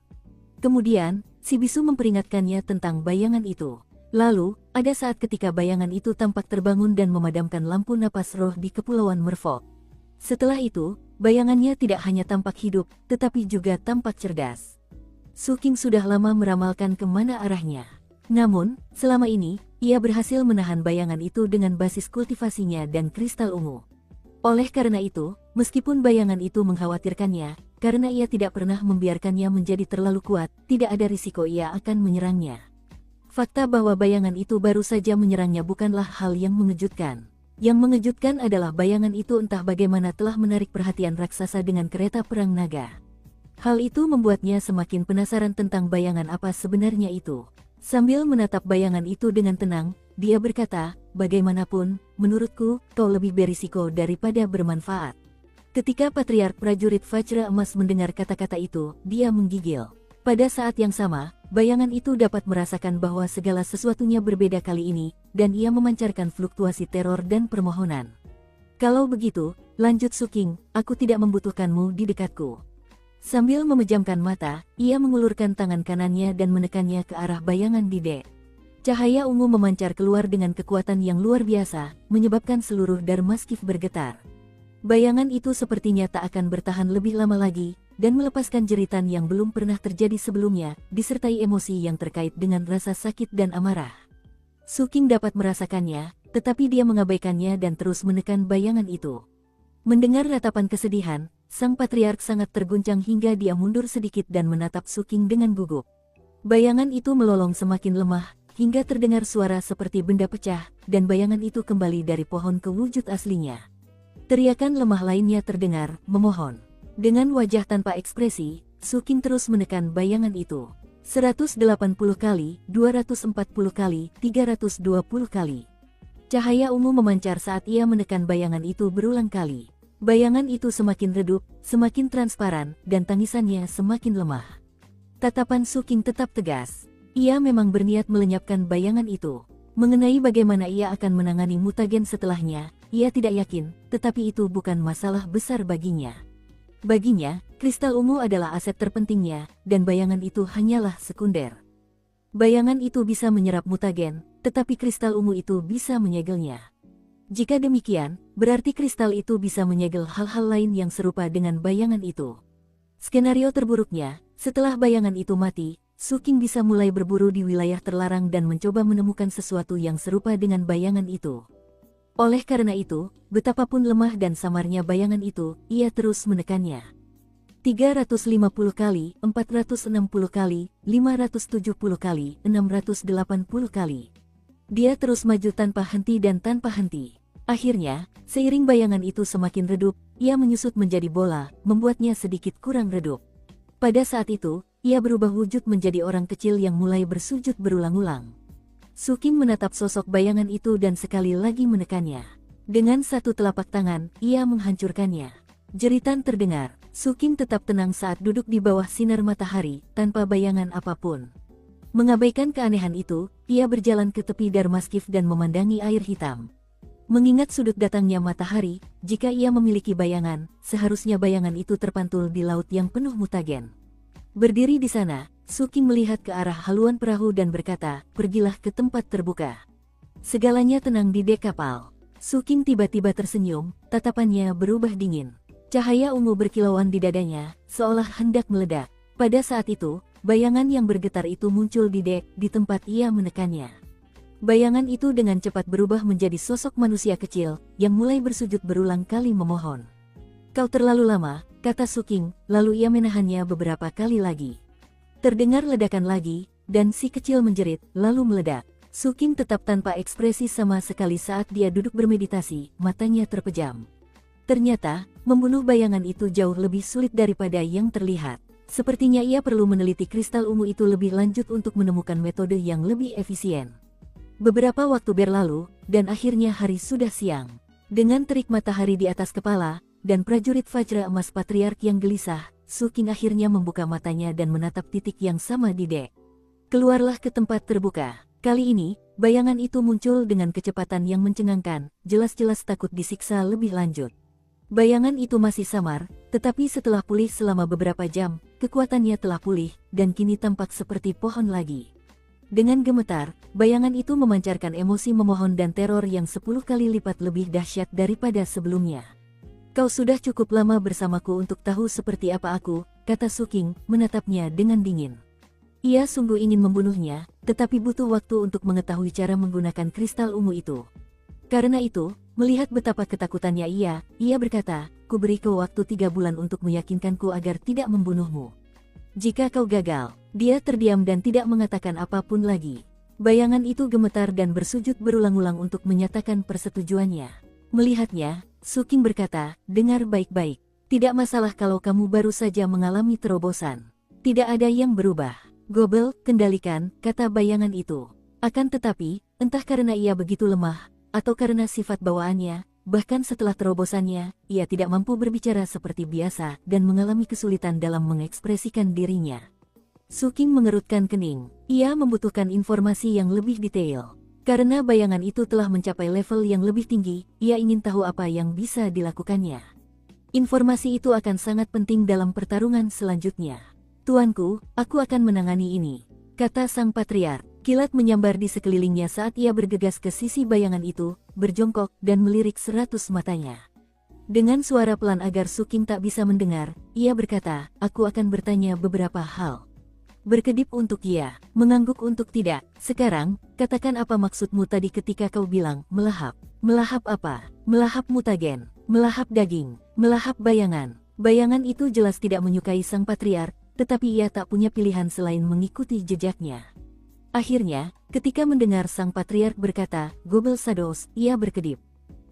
Kemudian, si bisu memperingatkannya tentang bayangan itu. Lalu, ada saat ketika bayangan itu tampak terbangun dan memadamkan lampu napas roh di Kepulauan Merfolk. Setelah itu, bayangannya tidak hanya tampak hidup, tetapi juga tampak cerdas. Suking sudah lama meramalkan kemana arahnya. Namun, selama ini, ia berhasil menahan bayangan itu dengan basis kultivasinya dan kristal ungu. Oleh karena itu, meskipun bayangan itu mengkhawatirkannya, karena ia tidak pernah membiarkannya menjadi terlalu kuat, tidak ada risiko ia akan menyerangnya. Fakta bahwa bayangan itu baru saja menyerangnya bukanlah hal yang mengejutkan. Yang mengejutkan adalah bayangan itu entah bagaimana telah menarik perhatian raksasa dengan kereta perang naga. Hal itu membuatnya semakin penasaran tentang bayangan apa sebenarnya itu. Sambil menatap bayangan itu dengan tenang, dia berkata, "Bagaimanapun, menurutku, kau lebih berisiko daripada bermanfaat." Ketika Patriark Prajurit Vajra Emas mendengar kata-kata itu, dia menggigil. Pada saat yang sama, bayangan itu dapat merasakan bahwa segala sesuatunya berbeda kali ini, dan ia memancarkan fluktuasi teror dan permohonan. "Kalau begitu, lanjut Suking, aku tidak membutuhkanmu di dekatku." Sambil memejamkan mata, ia mengulurkan tangan kanannya dan menekannya ke arah bayangan di dek. Cahaya ungu memancar keluar dengan kekuatan yang luar biasa, menyebabkan seluruh Dharmaskif bergetar. Bayangan itu sepertinya tak akan bertahan lebih lama lagi, dan melepaskan jeritan yang belum pernah terjadi sebelumnya, disertai emosi yang terkait dengan rasa sakit dan amarah. Suking dapat merasakannya, tetapi dia mengabaikannya dan terus menekan bayangan itu. Mendengar ratapan kesedihan, sang patriark sangat terguncang hingga dia mundur sedikit dan menatap Suking dengan gugup. Bayangan itu melolong semakin lemah, hingga terdengar suara seperti benda pecah, dan bayangan itu kembali dari pohon ke wujud aslinya. Teriakan lemah lainnya terdengar, memohon. Dengan wajah tanpa ekspresi, Suking terus menekan bayangan itu. 180 kali, 240 kali, 320 kali. Cahaya ungu memancar saat ia menekan bayangan itu berulang kali. Bayangan itu semakin redup, semakin transparan, dan tangisannya semakin lemah. Tatapan Suking tetap tegas. Ia memang berniat melenyapkan bayangan itu. Mengenai bagaimana ia akan menangani mutagen setelahnya, ia tidak yakin, tetapi itu bukan masalah besar baginya. Baginya, kristal ungu adalah aset terpentingnya, dan bayangan itu hanyalah sekunder. Bayangan itu bisa menyerap mutagen, tetapi kristal ungu itu bisa menyegelnya. Jika demikian, berarti kristal itu bisa menyegel hal-hal lain yang serupa dengan bayangan itu. Skenario terburuknya, setelah bayangan itu mati, Suking bisa mulai berburu di wilayah terlarang dan mencoba menemukan sesuatu yang serupa dengan bayangan itu. Oleh karena itu, betapapun lemah dan samarnya bayangan itu, ia terus menekannya. 350 kali, 460 kali, 570 kali, 680 kali. Dia terus maju tanpa henti dan tanpa henti. Akhirnya, seiring bayangan itu semakin redup, ia menyusut menjadi bola, membuatnya sedikit kurang redup. Pada saat itu, ia berubah wujud menjadi orang kecil yang mulai bersujud berulang-ulang. Suking menatap sosok bayangan itu dan sekali lagi menekannya. Dengan satu telapak tangan, ia menghancurkannya. Jeritan terdengar. Suking tetap tenang saat duduk di bawah sinar matahari, tanpa bayangan apapun. Mengabaikan keanehan itu, ia berjalan ke tepi Dharmaskif dan memandangi air hitam. Mengingat sudut datangnya matahari, jika ia memiliki bayangan, seharusnya bayangan itu terpantul di laut yang penuh mutagen. Berdiri di sana, Suking melihat ke arah haluan perahu dan berkata, "Pergilah ke tempat terbuka." Segalanya tenang di dek kapal. Suking tiba-tiba tersenyum, tatapannya berubah dingin. Cahaya ungu berkilauan di dadanya, seolah hendak meledak. Pada saat itu, bayangan yang bergetar itu muncul di dek, di tempat ia menekannya. Bayangan itu dengan cepat berubah menjadi sosok manusia kecil, yang mulai bersujud berulang kali memohon. "Kau terlalu lama," kata Suking, lalu ia menahannya beberapa kali lagi. Terdengar ledakan lagi, dan si kecil menjerit, lalu meledak. Suking tetap tanpa ekspresi sama sekali saat dia duduk bermeditasi, matanya terpejam. Ternyata, membunuh bayangan itu jauh lebih sulit daripada yang terlihat. Sepertinya ia perlu meneliti kristal ungu itu lebih lanjut untuk menemukan metode yang lebih efisien. Beberapa waktu berlalu, dan akhirnya hari sudah siang. Dengan terik matahari di atas kepala, dan prajurit Vajra emas patriark yang gelisah, Suking akhirnya membuka matanya dan menatap titik yang sama di dek. Keluarlah ke tempat terbuka. Kali ini, bayangan itu muncul dengan kecepatan yang mencengangkan, jelas-jelas takut disiksa lebih lanjut. Bayangan itu masih samar, tetapi setelah pulih selama beberapa jam, kekuatannya telah pulih, dan kini tampak seperti pohon lagi. Dengan gemetar, bayangan itu memancarkan emosi memohon dan teror yang 10 kali lipat lebih dahsyat daripada sebelumnya. "Kau sudah cukup lama bersamaku untuk tahu seperti apa aku," kata Suking, menatapnya dengan dingin. Ia sungguh ingin membunuhnya, tetapi butuh waktu untuk mengetahui cara menggunakan kristal ungu itu. Karena itu, melihat betapa ketakutannya ia berkata, "Ku beri kau waktu 3 bulan untuk meyakinkanku agar tidak membunuhmu. Jika kau gagal." Dia terdiam dan tidak mengatakan apapun lagi. Bayangan itu gemetar dan bersujud berulang-ulang untuk menyatakan persetujuannya. Melihatnya, Suking berkata, "Dengar baik-baik. Tidak masalah kalau kamu baru saja mengalami terobosan. Tidak ada yang berubah. Gobel, kendalikan," kata bayangan itu. Akan tetapi, entah karena ia begitu lemah, atau karena sifat bawaannya, bahkan setelah terobosannya, ia tidak mampu berbicara seperti biasa dan mengalami kesulitan dalam mengekspresikan dirinya. Suking mengerutkan kening. Ia membutuhkan informasi yang lebih detail. Karena bayangan itu telah mencapai level yang lebih tinggi, ia ingin tahu apa yang bisa dilakukannya. Informasi itu akan sangat penting dalam pertarungan selanjutnya. "Tuanku, aku akan menangani ini," kata sang patriark. Kilat menyambar di sekelilingnya saat ia bergegas ke sisi bayangan itu, berjongkok, dan melirik 100 matanya. Dengan suara pelan agar Suking tak bisa mendengar, ia berkata, "Aku akan bertanya beberapa hal. berkedip untuk iya, mengangguk untuk tidak. Sekarang, katakan apa maksudmu tadi ketika kau bilang, melahap. Melahap apa? Melahap mutagen, melahap daging, melahap bayangan. Bayangan itu jelas tidak menyukai sang patriark, tetapi ia tak punya pilihan selain mengikuti jejaknya. Akhirnya, ketika mendengar sang patriark berkata, Gobel Sados, ia berkedip.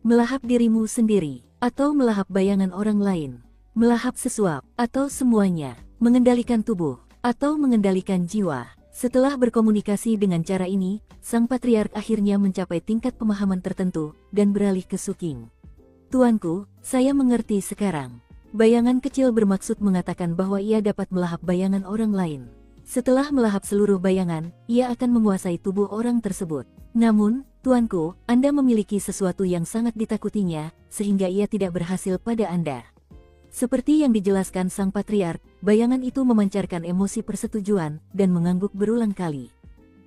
Melahap dirimu sendiri, atau melahap bayangan orang lain. Melahap sesuap, atau semuanya. Mengendalikan tubuh, atau mengendalikan jiwa. Setelah berkomunikasi dengan cara ini, sang patriark akhirnya mencapai tingkat pemahaman tertentu, dan beralih ke Suking. Tuanku, saya mengerti sekarang. Bayangan kecil bermaksud mengatakan bahwa ia dapat melahap bayangan orang lain. Setelah melahap seluruh bayangan, ia akan menguasai tubuh orang tersebut. Namun, tuanku, Anda memiliki sesuatu yang sangat ditakutinya, sehingga ia tidak berhasil pada Anda. Seperti yang dijelaskan sang patriark, bayangan itu memancarkan emosi persetujuan, dan mengangguk berulang kali.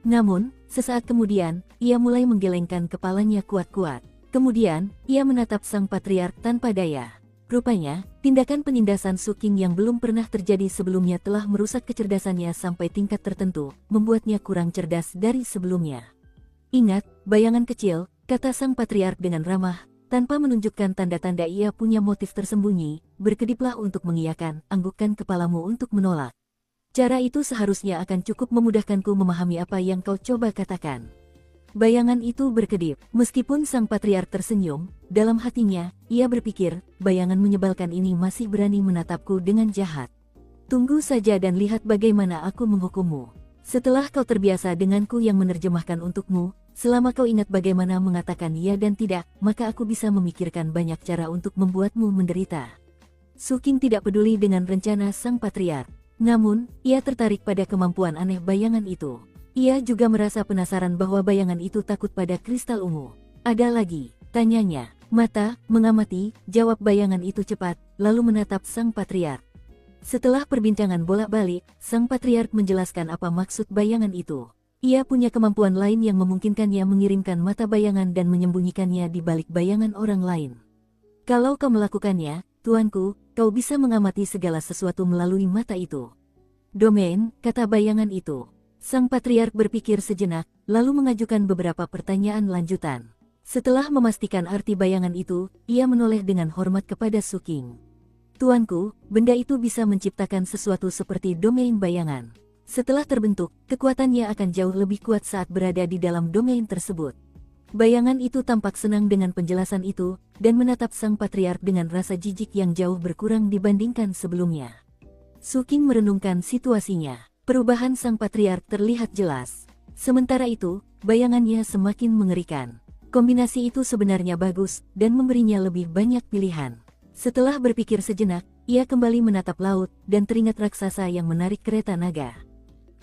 Namun, sesaat kemudian, ia mulai menggelengkan kepalanya kuat-kuat. Kemudian, ia menatap sang patriark tanpa daya. Rupanya, tindakan penindasan Suking yang belum pernah terjadi sebelumnya telah merusak kecerdasannya sampai tingkat tertentu, membuatnya kurang cerdas dari sebelumnya. Ingat, bayangan kecil, kata sang patriark dengan ramah, tanpa menunjukkan tanda-tanda ia punya motif tersembunyi, berkediplah untuk mengiyakan, anggukkan kepalamu untuk menolak. Cara itu seharusnya akan cukup memudahkanku memahami apa yang kau coba katakan. Bayangan itu berkedip, meskipun sang patriark tersenyum, dalam hatinya, ia berpikir, bayangan menyebalkan ini masih berani menatapku dengan jahat. Tunggu saja dan lihat bagaimana aku menghukummu. Setelah kau terbiasa denganku yang menerjemahkan untukmu, selama kau ingat bagaimana mengatakan ya dan tidak, maka aku bisa memikirkan banyak cara untuk membuatmu menderita. Suking tidak peduli dengan rencana sang patriark. Namun, ia tertarik pada kemampuan aneh bayangan itu. Ia juga merasa penasaran bahwa bayangan itu takut pada kristal ungu. Ada lagi, tanyanya. Mata, mengamati, jawab bayangan itu cepat, lalu menatap sang patriark. Setelah perbincangan bolak-balik, sang patriark menjelaskan apa maksud bayangan itu. Ia punya kemampuan lain yang memungkinkannya mengirimkan mata bayangan dan menyembunyikannya di balik bayangan orang lain. Kalau kau melakukannya, tuanku, kau bisa mengamati segala sesuatu melalui mata itu. Domain, kata bayangan itu. Sang patriark berpikir sejenak, lalu mengajukan beberapa pertanyaan lanjutan. Setelah memastikan arti bayangan itu, ia menoleh dengan hormat kepada Suking. Tuanku, benda itu bisa menciptakan sesuatu seperti domain bayangan. Setelah terbentuk, kekuatannya akan jauh lebih kuat saat berada di dalam domain tersebut. Bayangan itu tampak senang dengan penjelasan itu, dan menatap sang patriark dengan rasa jijik yang jauh berkurang dibandingkan sebelumnya. Suking merenungkan situasinya. Perubahan sang patriark terlihat jelas. Sementara itu, bayangannya semakin mengerikan. Kombinasi itu sebenarnya bagus, dan memberinya lebih banyak pilihan. Setelah berpikir sejenak, ia kembali menatap laut, dan teringat raksasa yang menarik kereta naga.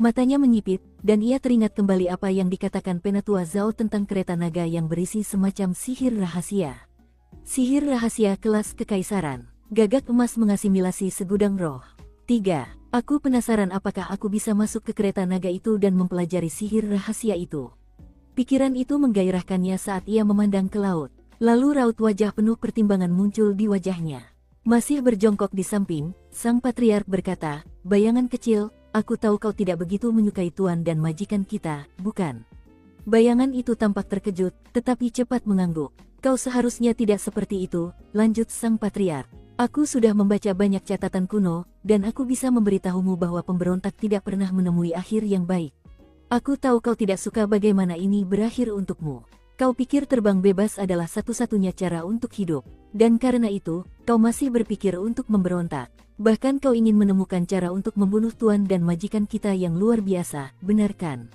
Matanya menyipit, dan ia teringat kembali apa yang dikatakan Penatua Zhao tentang kereta naga yang berisi semacam sihir rahasia. Sihir rahasia kelas kekaisaran. Gagak emas mengasimilasi segudang roh. 3. Aku penasaran apakah aku bisa masuk ke kereta naga itu dan mempelajari sihir rahasia itu. Pikiran itu menggairahkannya saat ia memandang ke laut. Lalu raut wajah penuh pertimbangan muncul di wajahnya. Masih berjongkok di samping, sang patriark berkata, bayangan kecil, aku tahu kau tidak begitu menyukai tuan dan majikan kita, bukan? Bayangan itu tampak terkejut, tetapi cepat mengangguk. Kau seharusnya tidak seperti itu, lanjut sang patriark. Aku sudah membaca banyak catatan kuno, dan aku bisa memberitahumu bahwa pemberontak tidak pernah menemui akhir yang baik. Aku tahu kau tidak suka bagaimana ini berakhir untukmu. Kau pikir terbang bebas adalah satu-satunya cara untuk hidup, dan karena itu, kau masih berpikir untuk memberontak. Bahkan kau ingin menemukan cara untuk membunuh tuan dan majikan kita yang luar biasa, benarkan?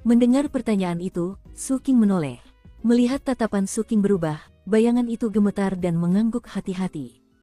Mendengar pertanyaan itu, Suking menoleh. Melihat tatapan Suking berubah, bayangan itu gemetar dan mengangguk hati-hati.